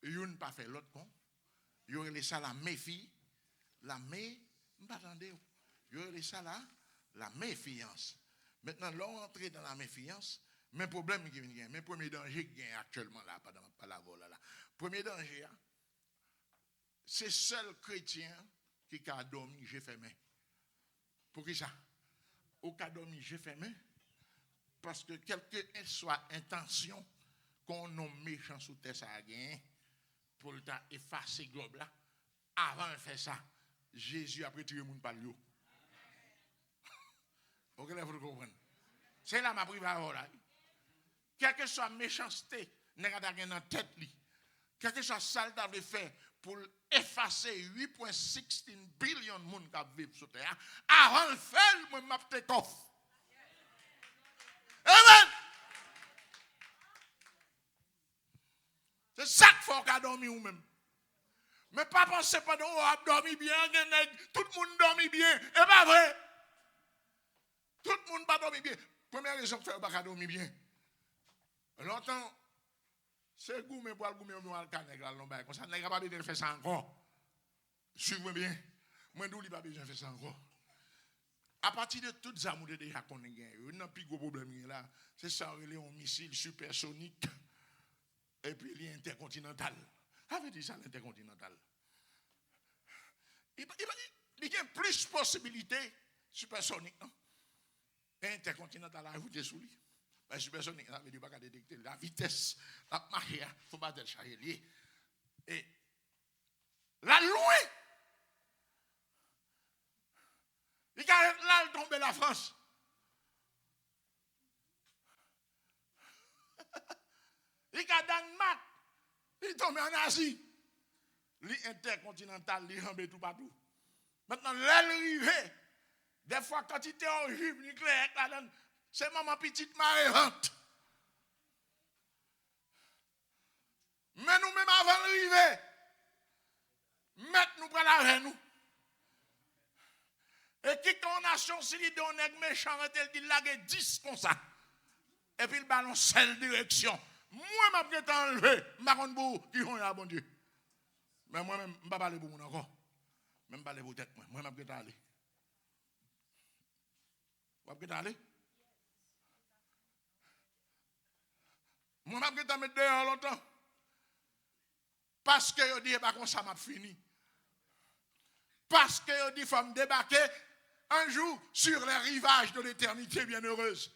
S1: Une pas fait l'autre con. Il y aurait ça la méfie. Il y aurait ça la méfiance. Maintenant, là, on entre dans la méfiance. Mais le problème qui vient, mais le premier danger qui vient actuellement là, pas la vol là. Premier danger, c'est seul chrétien qui a dormi, j'ai fermé. Pour qui ça? Au cas dormi, j'ai fermé. Parce que quelle que soit intention qu'on nomme méchant sous terre, ça a gagné pour effacer le globe là. Avant de faire ça, Jésus a retiré le monde par l'eau. Ok, là, vous comprenez. C'est là ma privée là. Quelle que soit méchanceté, n'a pas dans tête li. Quel que soit ça qu'il avait fait pour effacer 8,16 billion de monde qui vivent sur terre, avant de faire, moi, m'a fait coffre. Amen. C'est ça qu'il faut qu'on dorme ou même. Mais pas penser pendant qu'on a dormi bien, tout le monde dormi bien. Et pas vrai. Tout le monde pas dormi bien. Première raison que fait pas dormi bien. Longtemps, c'est gourmet pour le gourmet, on va le canègre là, l'on comme ça, n'est pas besoin de faire ça encore. Suivez bien. Moi, nous, il pas besoin de faire ça encore. À partir de toutes les armes de déjà qu'on a gagné, il n'y a plus de problème là. C'est ça, il y a un missile supersonique et puis il y a intercontinental. Avait dit ça l'intercontinental. Il y a plus de possibilités supersoniques. Intercontinental, vous êtes sous lui. La supersonique, ça veut dire pas détecter la vitesse, la marche, il ne faut pas être charrier. Et la loin, il a là tomber la France. Il a Danemark, il tombe en Asie. L'intercontinental, il rambe tout partout. Maintenant, l'arrivée, des fois, quand il était en jupe nucléaire, c'est maman petite marée. Mais nous-mêmes, avant d'arriver, mettez-nous pour la nous. Et qui ton nation, si il donne un méchant, il l'a 10 comme ça. Et puis il balance seule direction. Moi, je vais t'enlever. Je ne sais pas qui est bon Dieu. Mais moi-même, je ne vais pas parler pour vous encore. Je ne vais pas parler pour tête. Moi, je vais t'aller. Vous vais t'aller? Moi, je vais te mettre dehors longtemps. Parce que je dis, pas comme ça m'a fini. Parce que je dis, il faut me débarquer un jour sur les rivages de l'éternité bienheureuse.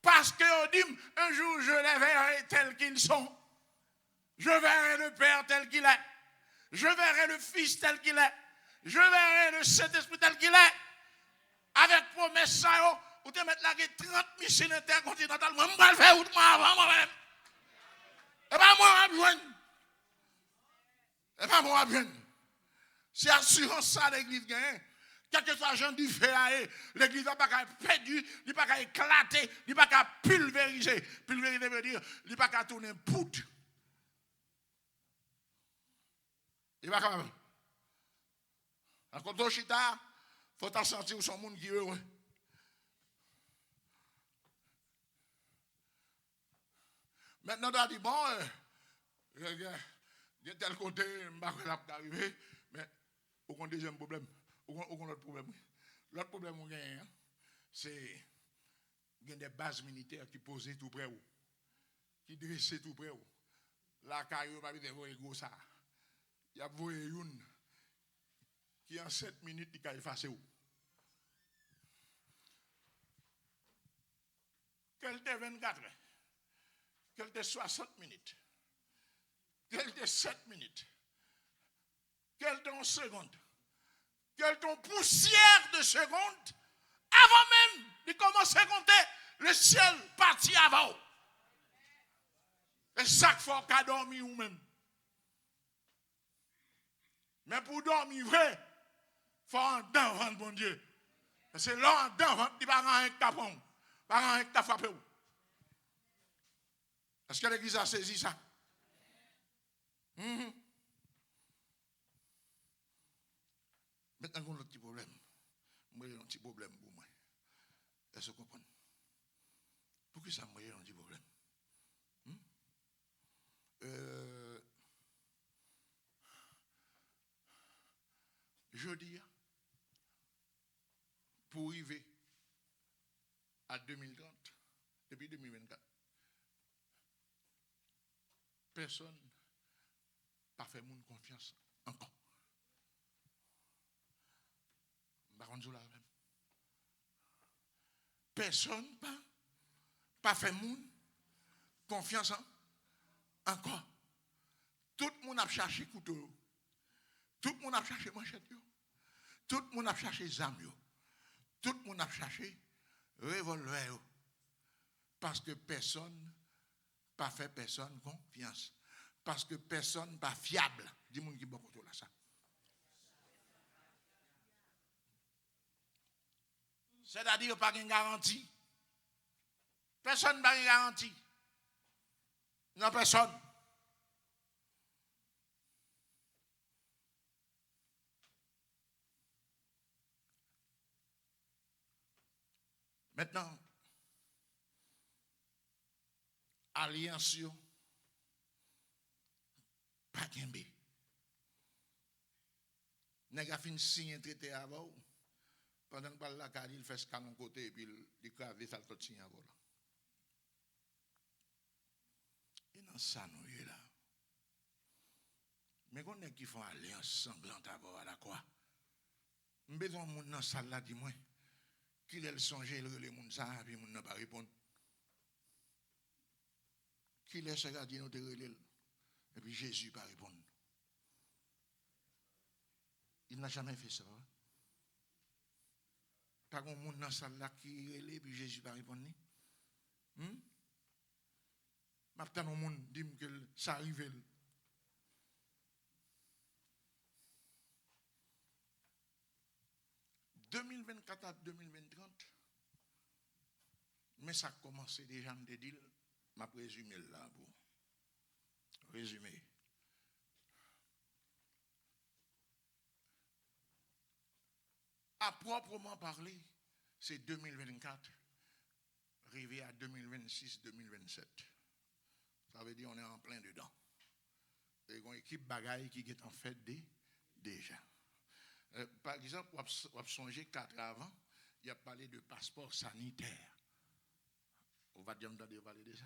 S1: Parce que je dis, un jour je les verrai tels qu'ils sont. Je verrai le Père tel qu'il est. Je verrai le Fils tel qu'il est. Je verrai le Saint-Esprit tel qu'il est. Avec promesse, ça, ou te mettre là 30 missiles intercontinentales. Moi, je vais le faire avant moi-même. Et pas moi, je vais besoin. Et pas moi, je vais besoin. C'est assurance ça l'église gagne. Quel que soit gens du fait, l'église n'a pas qu'à perdu, il n'a pas qu'à éclater, il n'a pas qu'à pulvériser. Pulvériser veut dire, il n'a pas qu'à tourner poudre. Il va quand même. Quand on chita, il faut sentir son monde qui est heureux. Maintenant, on a dit, bon, il y a tel côté, je ne sais pas arriver, mais on a un deuxième problème. On a un autre problème. L'autre problème qu'on a, c'est qu'il y a des bases militaires qui posent tout près, qui dressent tout près. La caillou va être gros ça. Il y a une qui en 7 minutes, il a effacé. Quel était 24 heures? Quel était 60 minutes? Quel était 7 minutes? Quel était 11 secondes? Quel ton poussière de seconde, avant même de commencer à compter, le ciel partit avant. Et chaque fois qu'on a dormi ou même. Mais pour dormir vrai, il faut en devant bon Dieu. C'est là en devant, il va rien que tapon, pas rien que ta frappé. Est-ce que l'église a saisi ça? Maintenant, on a un petit problème. Moi, j'ai un petit problème pour moi. Est-ce que vous comprenez? Pourquoi ça m'a un petit problème? Je dis, pour arriver à 2030, depuis 2024, personne n'a fait mon confiance encore. Personne n'a pas fait mon confiance encore. Tout le monde a cherché couteau. Tout le monde a cherché manchette. Tout le monde a cherché zame. Tout le monde a cherché revolver. Parce que personne n'a fait personne confiance. Parce que personne n'est pas fiable. Dis-moi qui est beaucoup de ça. C'est-à-dire pas de garantie. Personne n'a de garantie. Non, personne. Maintenant, alliance yo pas kembe. Nèg a fin signer traité avant pendant que la carte il fait scan côté et puis il crave ça tout signer avant là. Et dans ça nous est là. Mais qu'on est qui font alliance sanglante à la quoi? M'besoin moun dans salle là dis-moi. Qu'il elle songe le moun ça puis moun n'a pas répondre. Qu'il est ce gardien nous te relève et puis Jésus pas répondre. Il n'a jamais fait ça. Pas qu'on moun dans salle là qui relève puis Jésus pas répondre ni. M'attend au monde dit que ça arrive. « 2024 à 2030, mais ça a commencé déjà, je dis, je vais résumer là pour résumer. À proprement parler, c'est 2024, arrivé à 2026-2027. Ça veut dire qu'on est en plein dedans. Et une équipe bagaille qui est en fait déjà. Par exemple, on a songé 4 ans avant, il a parlé de passeport sanitaire. On va dire parler de ça.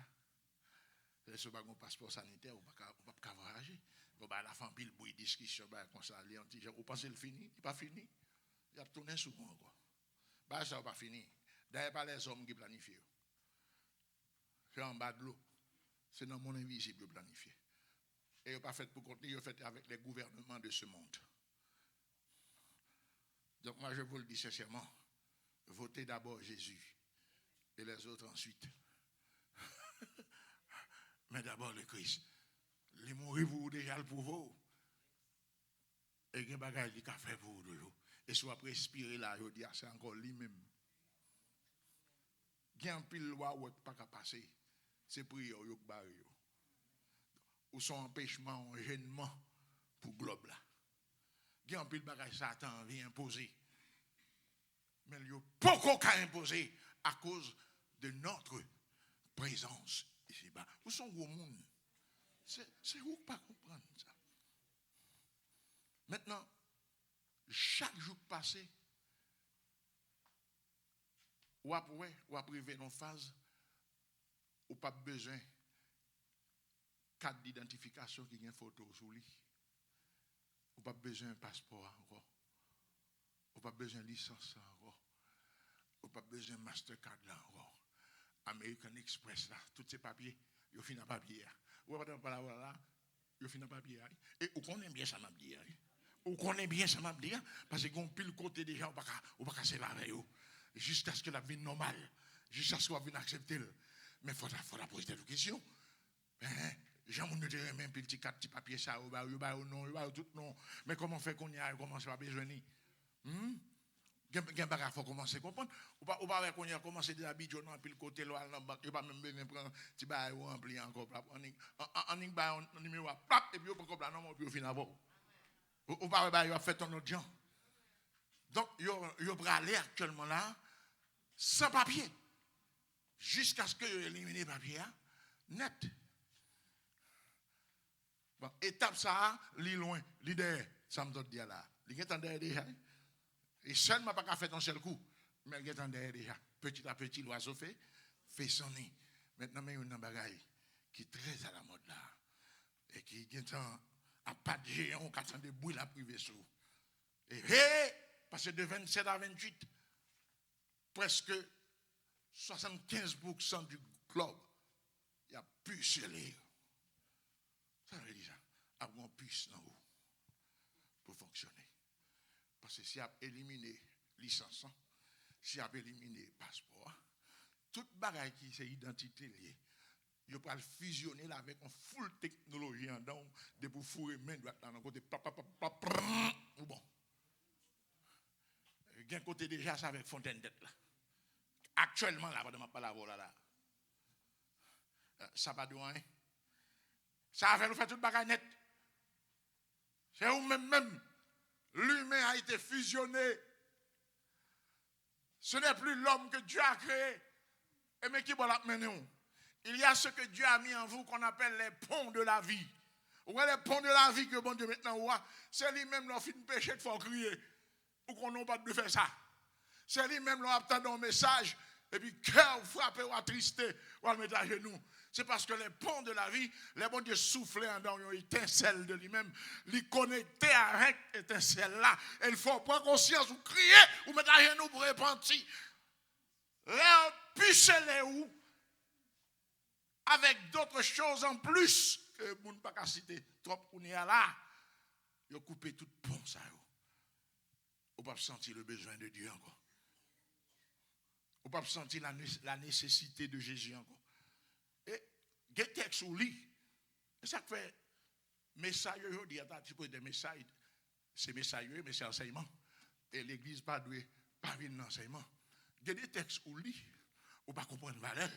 S1: Si on a un passeport sanitaire, on ne peut pas voyager. On va la famille, il y a une discussion comme ça. On pense qu'il fini, il n'est pas fini. Il a tourné souvent encore. Ça n'a pas fini. D'ailleurs, pas les hommes qui planifient. C'est en bas de l'eau. C'est dans le monde invisible planifié. Et il n'est pas fait pour continuer, il est fait avec les gouvernements de ce monde. Donc moi je vous le dis sincèrement, votez d'abord Jésus et les autres ensuite. Mais d'abord le Christ. Les mourir vous déjà le pouvoir. Et il y a des bagages qui ont fait pour vous. Et soit respirer là, je dis, c'est encore lui-même. Il y a un pile loi où pas qu'à passer. C'est prière ou barré. Ou son empêchement, un gênement pour le globe là. Il y a un pile bagage Satan vient imposer. Mais il n'y a pas qu'à imposer à cause de notre présence ici-bas. Où sont vos mondes? C'est où pas comprendre ça? Maintenant, chaque jour passé, ou après nos phases, ou pas besoin carte d'identification qui a une photo sur lui. Ou pas besoin d'un passeport encore. Ou pas besoin de licence encore. Ou pas besoin de Mastercard là encore. American Express là, tous ces papiers, ils finissent en papier. Ou pas dans la là, ils finissent en papier. Et on connaît bien ça m'a dit. On connaît bien ça m'a dit parce qu'on pile côté des gens ou pas casser la veille jusqu'à ce que la vie normale, jusqu'à ce qu'on vienne accepter. Mais il faut la poser des questions. Jean ne dirait même petit quatre petits papiers ça ou non, tout non. Mais comment faire qu'on y a commencé à besoin ni? Il faut commencer à comprendre. Ou pas qu'on y a commencé des habitudes dans le côté là, il pas même besoin prendre petit bail ou remplir encore en numéro et puis on peut comprendre non puis au final ou pas il a fait ton autre gens. Donc il va aller actuellement là sans papier jusqu'à ce que éliminer le papier net. Bon, étape ça, li loin, li derrière, ça me donne dire là. Il est en derrière déjà. Et seulement pas qu'à faire un seul coup, mais il est en derrière déjà. Petit à petit, l'oiseau fait son nid. Maintenant, il y a une bagaille qui est très à la mode là. Et qui est à pas de géant, qui attend des bruits la privée sous. Et parce que de 27 à 28, presque 75% du globe, il n'y a plus scellé. Ça veut dire ça. Avoir puce dans haut pour fonctionner. Parce que si on a éliminé licence, si on a éliminé passeport, toute bagaille qui c'est identité liée, il va fusionner là avec une full technologie en dedans, de pour fourrer main droite dans le côté ou bon. Il y a un côté déjà ça avec fontaine tête là. Actuellement là, pendant ma parole là. Ça va douin. Ça va nous faire toute bagaille net. C'est où même. L'humain a été fusionné. Ce n'est plus l'homme que Dieu a créé. Et mais qui va la mener? Il y a ce que Dieu a mis en vous qu'on appelle les ponts de la vie. Ou les ponts de la vie que bon Dieu maintenant voit, c'est lui-même qui fait péché de faut crier. Ou qu'on n'a pas de faire ça. C'est lui-même qui attend un message. Et puis cœur frappé ou attristé, ou à mettre à genoux. C'est parce que les ponts de la vie, les bon Dieu soufflent en dans une étincelle de lui-même. Les connecter avec étincelle là. Et il faut prendre conscience ou crier ou mettre à genoux pour repentir. Pucez-les où? Avec d'autres choses en plus que vous ne pouvez pas citer. Trop qu'on y a là. Vous coupez tout pont ça. Vous ne pouvez pas sentir le besoin de Dieu encore. Vous ne pouvez pas sentir la nécessité de Jésus encore. Et des textes ou lit. Et ça fait message aujourd'hui, des messages. C'est message, mais c'est enseignement. Et l'église pas doit pas venir d'enseignement. Il y a des textes ou lit. Vous ne pouvez pas comprendre la valeur.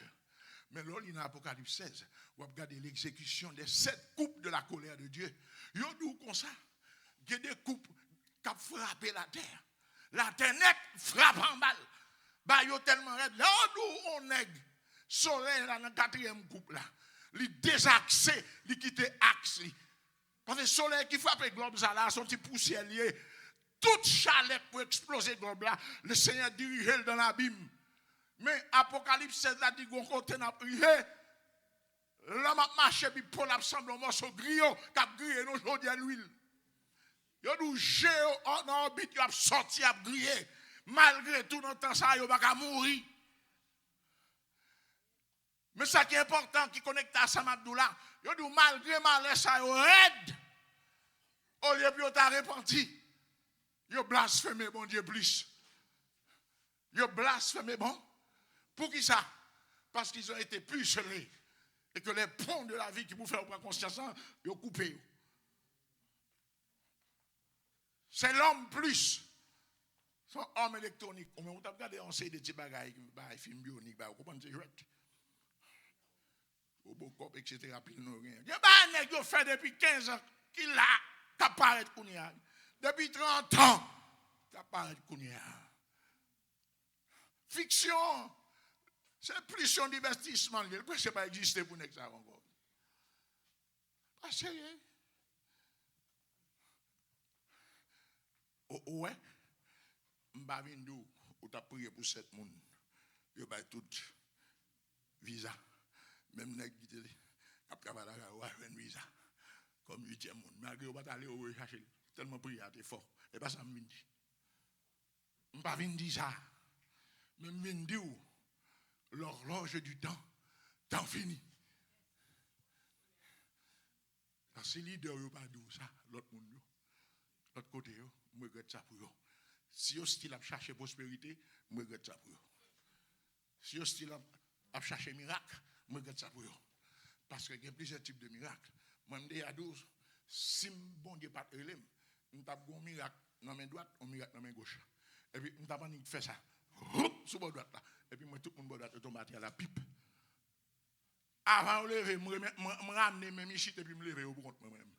S1: Mais là, il y a Apocalypse 16, vous regardez l'exécution des 7 coupes de la colère de Dieu. Il y a d'où comme ça. Il y a des coupes qui ont frappé la terre. La terre net frappe en balle. Bah, il y a tellement raide. Là où on est, soleil là, dans la 4e coupe là. Il désaxé, il quitte axe. Parce que le soleil qui frappe le globe là, son petit poussière lié. Toute chaleur pour exploser le globe là, le Seigneur dirige dans l'abîme. Mais Apocalypse 16 a dit qu'on côté n'a prié. L'homme a marché puis Paul a semblé un morceau griot qui a grillé nos aujourd'hui à l'huile. Il a dit géo en orbite, il a sorti à griller. Malgré tout dans le temps ça, il va pas mourir. Mais ça qui est important qui connecte à Sam Abdullah, il a dit malgré malheur ça il raide. Au lieu de t'a repenti. Il a blasphémé bon Dieu plus. Il a blasphémé bon. Pour qui ça? Parce qu'ils ont été pucelés. Et que les ponts de la vie qui vous font prendre conscience, ils ont coupé. C'est l'homme plus. Son homme électronique. On a regardé on sait des petits bagailles, des films bioniques, vous comprenez, c'est chouette. Au beau corps, etc. Il y a un nègre qui fait depuis 15 ans, qui l'a, qui apparaît Kounia. Depuis 30 ans, qui apparaît Kounia. Fiction. C'est plus un investissement. Il ne peut pas exister pour nous ça encore. Pas sérieux. Ouais. Mbavindou, ou t'as prié pour 7 personnes. Il y a tout visa. Même nèg qui te après avoir un visa. Comme 8e monde. Malgré vous aller au chercher. Tellement prié à fort. Et pas ça me dit. Mbavindi ça. Même Vindou. L'horloge du temps fini. Parce que les leaders n'ont pas dit ça, l'autre monde, l'autre côté, je regrette ça pour eux. Si vous avez cherché prospérité, je regrette ça pour eux. Si vous avez cherché miracle, je regrette ça pour eux. Parce qu'il y a plusieurs types de miracles. Moi, je dis à 12, si bon Dieu pas de relève, je vais un miracle dans ma droite, un miracle dans ma gauche. Et puis, je vais pas faire ça. Sous ma droite là. Et puis, moi, tout le monde doit tomber à la pipe. Avant de lever, je me ramener mes michites et puis me lever au compte moi-même.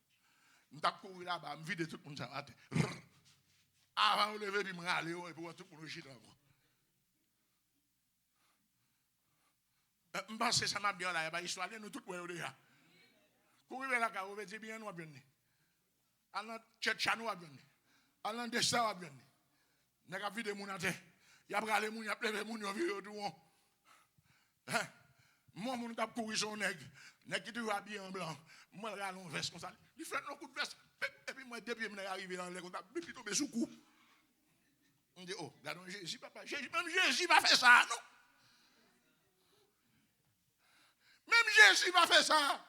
S1: Je vais courir là-bas, je vais vider tout le monde. Avant de lever, puis je me raller et puis tout le monde chute encore. Je pense que ça m'a bien là, il y a une histoire, nous tous les déjà. Courir là, vous veut dire bien, nous bien. Allant tchetcha nous bien. Allant destin bien. N'a pas vu de moun à terre. Il y a bralé moun, il y a plein de moun, il y a vu tout. Moi, mon t'a couru son nègre. Nègre qui toujours habillé en blanc. Moi, je regarde un veste comme ça. Il fait un coup de veste. Et puis, moi, depuis, je suis arrivé dans le contact. Puis, tombé sous coup. On dit, oh, regardons Jésus, papa. Même Jésus va faire ça, non? Même Jésus va faire ça.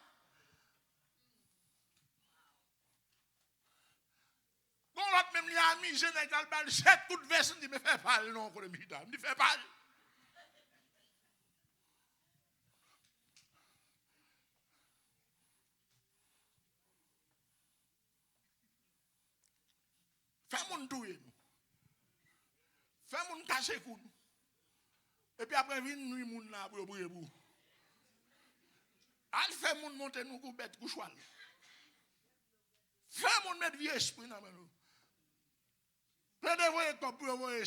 S1: Bon, l'autre même, il a mis, je n'ai pas le bal, 7 coups de veste. Il dit, mais fais pas le nom, il me dit, fais pas. Fais mon douille. Fais mon casser coup. Et puis après, vient nuit moun là pour brûler vous. Al fait mon monter nous pour bête couchoir. Fais mon mettre vieux esprit dans nous. Plein de voyer comme pour voyer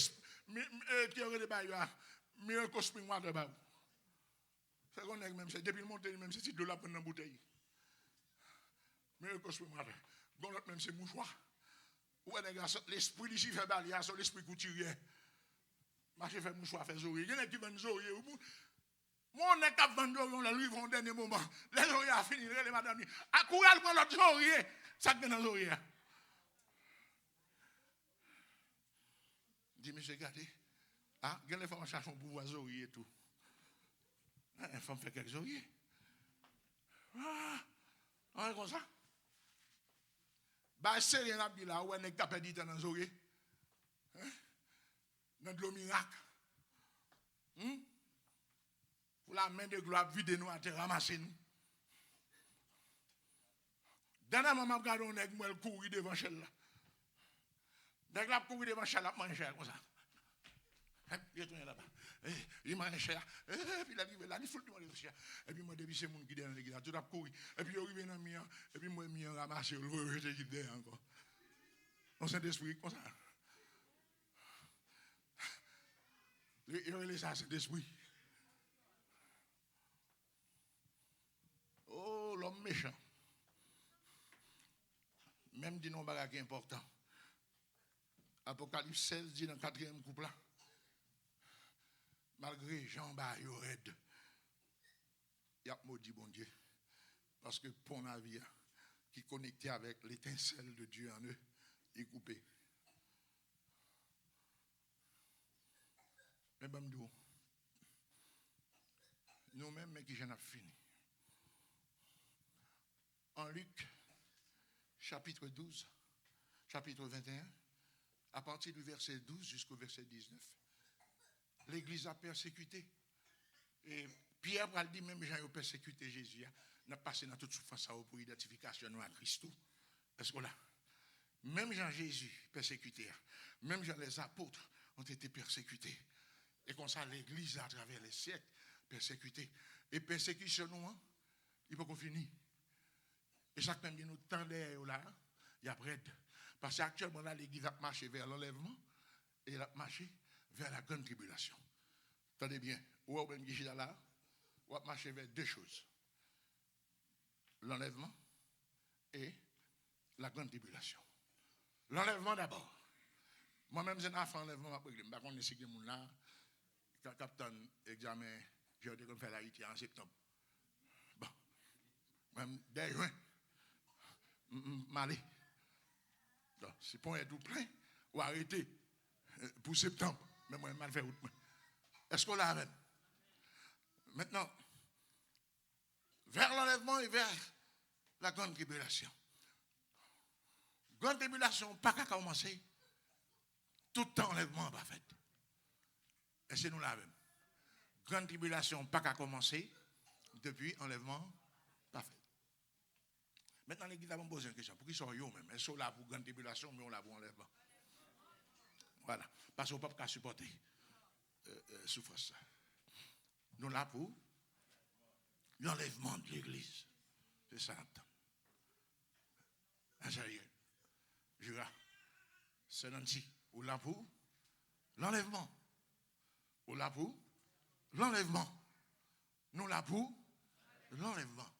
S1: qui aurait des bails, miracle cosmique moi de bas. C'est qu'on est même, c'est depuis le monter, même c'est de la prendre dans la bouteille. Mais que ce matin, l'autre même c'est mouchoir. Ou l'esprit ici fait balia, c'est l'esprit couturier. Marché fait mouchoir, fait zoé. Il y en a qui vendent zoé. Mon n'est qu'à vendre on la lui vend au dernier moment. Les zoé a fini, les madame. À courir, elle prend l'autre zoé. Ça vient dans zoé. Dis, monsieur, regardez. Ah, il y a les femmes cherchent un pouvoir zoé et tout. Une femme fait quelques zoé. Ah, on est comme ça. Bah, c'est rien à dire là, où on est capable de dire dans zoé. Dans de l'eau miracle. Pour la main de gloire, vide nous à te ramasser nous. Dernièrement, je regarde on est courir devant Chelle là. Dès que la courir devant Chelle, la mange cher comme ça. Il est tourné là-bas. Il mange cher. Puis il arrive là, il faut le demander cher. Et puis moi, depuis c'est mon qui est dans l'église, tout a couru. Et puis il arrive dans le mien, et puis moi, je ramasse le je te dis encore. On s'est d'esprit comme ça. Il est ça, c'est d'esprit. Oh, l'homme méchant. Même dit non, bagage important. Apocalypse 16 dit dans le 4e couplet. Malgré Jean Bayored, il y a maudit bon Dieu. Parce que pour la vie, qui est connecté avec l'étincelle de Dieu en eux, est coupé. Mais ben, nous-mêmes, mais qui j'en ai fini. En Luc, chapitre 12, chapitre 21, à partir du verset 12 jusqu'au verset 19, l'Église a persécuté. Et Pierre va le dire, même Jean a persécuté Jésus. On a passé dans toute souffrance pour l'identification à Christ. Est-ce que là, même Jean Jésus persécuté, même Jean les apôtres ont été persécutés. Et comme ça, l'Église à travers les siècles persécutée. Et persécution, il faut qu'on finisse. Et chaque même nous tendait là, il y a près. Parce qu'actuellement, là, l'Église a marché vers l'enlèvement et elle a marché vers la grande tribulation. Attendez bien, ou on va là, on va marcher vers deux choses. L'enlèvement et la grande tribulation. L'enlèvement d'abord. Moi-même, j'ai un enfant enlèvement, je ne sais pas si c'est là, quand captain examen, j'ai dû faire l'Haïti en septembre. Bon, même dès juin, m'aller. Si le point est tout plein, ou arrêter pour septembre, mais moi, je mal fait route. Est-ce qu'on l'a même? Maintenant, vers l'enlèvement et vers la grande tribulation. Grande tribulation, pas qu'à commencer, tout temps enlèvement pas fait. Et c'est nous là même. Grande tribulation, pas qu'à commencer, depuis enlèvement pas fait. Maintenant, l'Église va me poser une question. Pour qui sont eux même? Ils sont là pour grande tribulation, mais on là pour enlèvement. Voilà. Parce qu'on ne peut pas supporter souffrance. Nous là pour l'enlèvement de l'Église. C'est ça. En sérieux. Jura. C'est Nancy. Ou là pour l'enlèvement. Ou là pour l'enlèvement. Nous là pour l'enlèvement.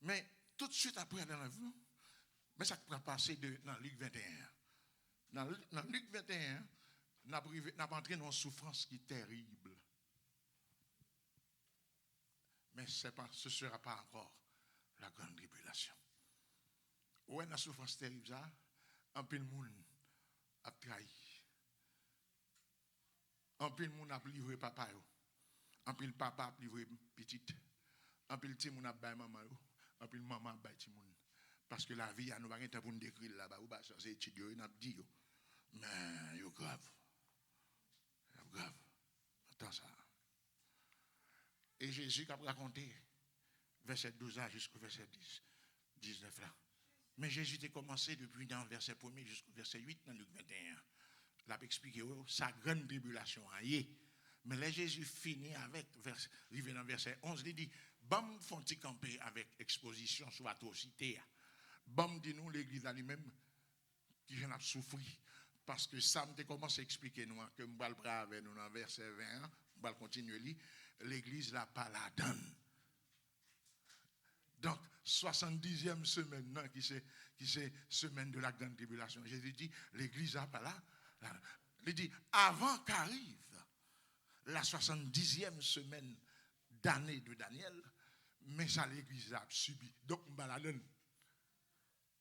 S1: Mais tout de suite après l'enlèvement, mais ça peut passer dans Luc 21. Dans Luc 21, on a entré dans une souffrance qui est terrible. Mais ce ne sera pas encore la grande tribulation. Où est la souffrance terrible, ça? Un peu de monde a trahi. Un peu de monde a livré papa. Un peu de papa a livré petite. Un peu de petit monde a baillé maman. Un peu de maman a baillé petit monde. Parce que la vie, nous n'avons pas pour nous décrire là-bas. C'est étudiant, nous avons dit. Mais c'est grave. C'est grave. Attends ça. Et Jésus a raconté verset 12 jusqu'au verset 19 là. Mais Jésus a commencé depuis dans le verset 1er jusqu'au verset 8 dans Luc 21. Il a expliqué sa grande tribulation. Mais là, Jésus finit avec, arrivé dans le verset 11, il dit, bam, font-ils camper avec exposition sur l'atrocité. Bam, dit nous, l'Église à lui-même, qui en a souffert. Parce que ça m'a commencé à expliquer nous, que je vais le avec nous dans le verset 20, je vais continuer à lire. l'église n'a pas la donne. Donc, 70e semaine, non, qui c'est semaine de la grande tribulation. Jésus dit, l'église n'a pas là. Il dit, avant qu'arrive la 70e semaine d'année de Daniel, mais ça l'église a subi. Donc, on va la donne.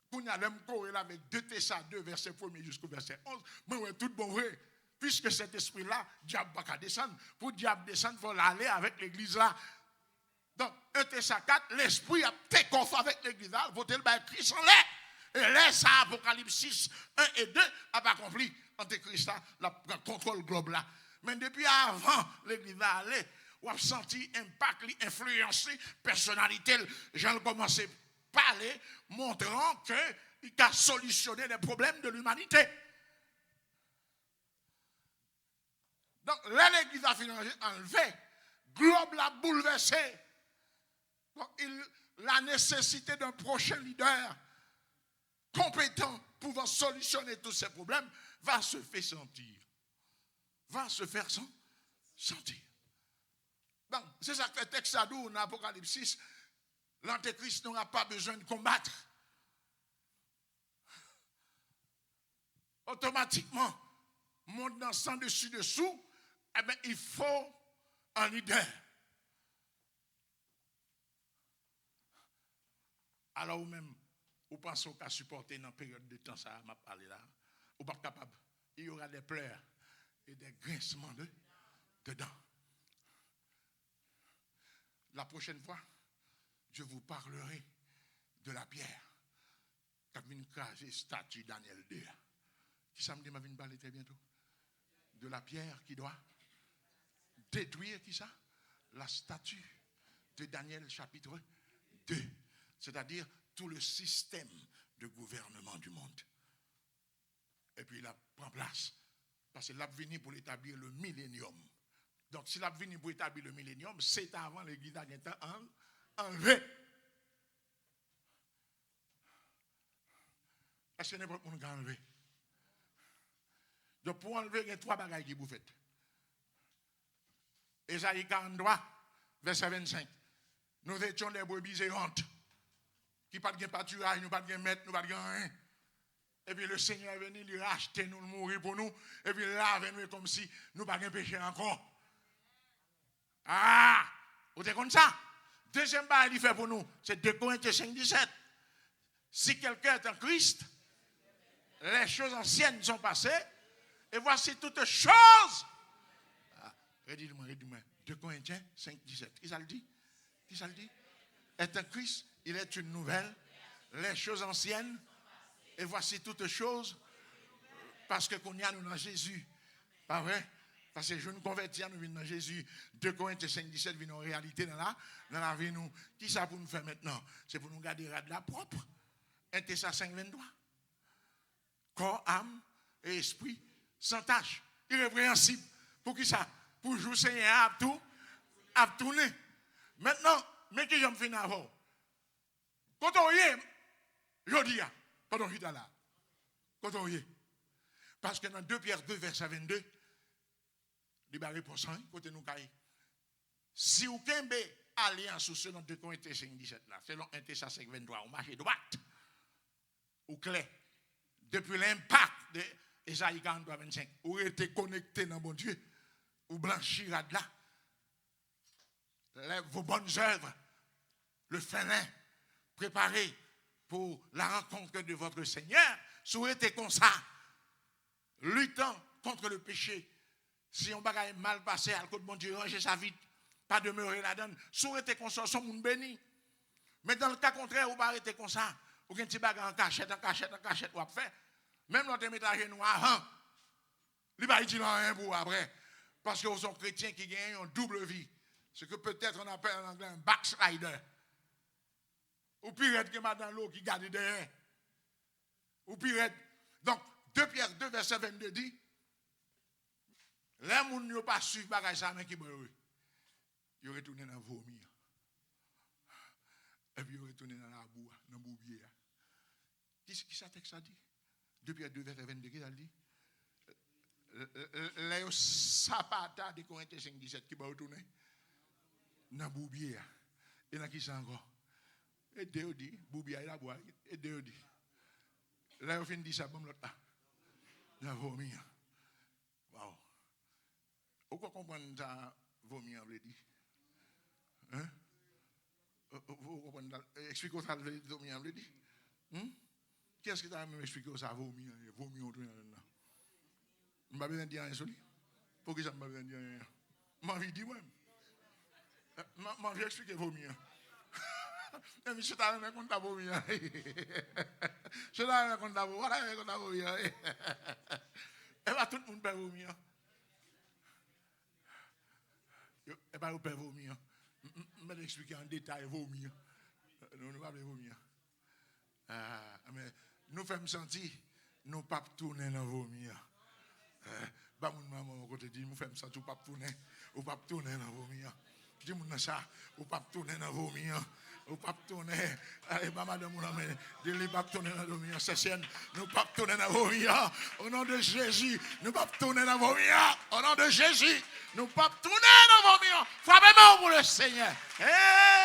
S1: Pour nous aller avec 2 Thessaloniciens 2, verset 1 jusqu'au verset 11, mais tout bon vrai. Puisque cet esprit-là, diable va descendre. Pour diable descendre, il faut l'aller avec l'église là. Donc, 1 Thessaloniciens 4, l'esprit a take off avec l'église là, voter le bail Christ en l'air. Et là, ça, Apocalypse 6, 1 et 2, n'a pas accompli. Antéchrist là, le contrôle globe là. Mais depuis avant, l'église va aller, on a senti impact, influencer, personnalité, gens commencé à parler, montrant qu'il a solutionné les problèmes de l'humanité. Donc, là, l'église a fini enlevé, globe l'a bouleversé. Donc, la nécessité d'un prochain leader compétent pouvant solutionner tous ces problèmes va se faire sentir. Va se faire sentir. Donc, c'est ça que le texte a dit dans Apocalypse 6, l'Antéchrist n'aura pas besoin de combattre. Automatiquement, monde dans sans dessus-dessous, eh bien, il faut un leader. Alors, vous-même, vous pensez qu'à supporter dans la période de temps, ça m'a parlé là, vous n'êtes pas capable. Il y aura des pleurs et des grincements dedans. La prochaine fois, je vous parlerai de la pierre qui a venu craser statue Daniel 2. Qui ça me dit, m'a venu parler très bientôt? De la pierre qui doit détruire, qui ça? La statue de Daniel chapitre 2. C'est-à-dire tout le système de gouvernement du monde. Et puis il a pris place. Parce qu'il a venu pour établir le millénium. Donc s'il a venu pour établir le millénium, c'est avant l'église a été enlevée. Est-ce que n'importe qui a enlevé? Donc pour enlever, il y a 3 bagages qui vous faites. Ésaïe 43, verset 25. Nous étions des brebis errantes. Qui n'ont pas de pâturage, nous pas de maître, nous pas de rien. Et puis le Seigneur est venu lui racheter, nous mourir pour nous. Et puis là, nous comme si nous pas de péché encore. Ah! Vous êtes comme ça? Deuxième bail qu'il fait pour nous, c'est 2 Corinthiens 5, 17. Si quelqu'un est en Christ, les choses anciennes sont passées, et voici toutes choses. Ah, redis-moi. 2 Corinthiens 5, 17. Qui ça le dit? Qui ça le dit? Est en Christ, il est une nouvelle. Les choses anciennes, et voici toutes choses, parce que qu'on y a nous dans Jésus. Pas vrai? Parce que je nous convertis, nous venons dans Jésus. 2 Corinthiens 5, 17 vient en réalité dans la vie nous. Qui ça pour nous faire maintenant? C'est pour nous garder de la propre. 1 Thessaloniciens 5, 23. Corps, âme et esprit sans tâche. Irrépréhensible. Pour qui ça? Pour jouer Seigneur à tourner. Maintenant, mais qui j'aime finir avant? Quand on y est, je dis, quand on est là, quand on y est. Parce que dans 2 Pierre 2, verset 22, il y a une réponse, côté nous caille. Si vous avez alliance sur ce dans 2 Corinthiens 5, 17 là, selon 1 Thessaloniciens 5, 23, vous marchez droite, ou clair, depuis l'impact de Ésaïe 43, 25, vous êtes connecté dans mon Dieu, vous blanchir là, vos bonnes œuvres, le félin, préparé pour la rencontre de votre Seigneur, si vous êtes comme ça, luttant contre le péché, si on bagaille mal passé, à côté de mon Dieu, ranger sa vie, pas demeurer là-dedans, si vous êtes comme ça, son monde béni. Mais dans le cas contraire, vous ne arrêtez comme ça, vous avez un petit bagage en cachette, vous avez fait. Même dans les métages nous avant, il va dire rien pour après. Parce que vous êtes chrétiens qui gagnent une double vie. Ce que peut-être on appelle en anglais un backslider. Ou pire que dans l'eau qui garde derrière. Ou pire. Donc, 2 Pierre 2, verset 22 dit, les gens n'ont pas su bagage ça, mais qui sont heureux. Ils retournent dans le vomi. Et puis ils retournent dans la boue, dans le boubier. Qu'est-ce que ça texte a dit? 2 Pierre 2, verset 22, qui a dit? Les sapata de Corinthiens 5, 17 qui va retourner. dans boubier. Et dans qui ça encore? Et Dieu dit, boubier la boire, et Dieu dit. Là, on finit dit ça, bon, l'autre là. La vomi. Wow. Pourquoi comprendre ça, vomi, on veut dire? Hein? Vous comprenez? Expliquez ça, vomi, on veut dire? Qu'est-ce que tu as même expliqué ça, vomi, vomi, on veut dire? Je ne vais pas dire rien sur lui. Pourquoi ça ne vais pas dire rien? Je vais dire moi-même. Je vais expliquer vomi. Et monsieur, tu as même compte à vomi. Je n'ai même compte à vomi. Voilà, même compte à vomi. Et bien, tout le monde peut vomir. Et bien, vous pouvez vomir. Je vais expliquer en détail vomir. Nous ne pouvons pas vomir. Mais nous faisons sentir, nous ne pouvons pas tourner dans vomir. Bah, mon maman, quand tu dis, nous faisons sentir, nous ne pouvons pas tourner dans vomir. Je dis, ça, nous ne pouvons pas tourner dans vomir. Nous ne pouvons pas tourner. Et bah, madame, nous ne pouvons pas tourner dans vomir. C'est chaîne, nous ne pouvons pas tourner dans vomir. Au nom de Jésus, nous ne pouvons pas tourner dans vomir. Au nom de Jésus, nous ne pouvons pas tourner dans vomir. Frappez-moi pour le Seigneur. Hey!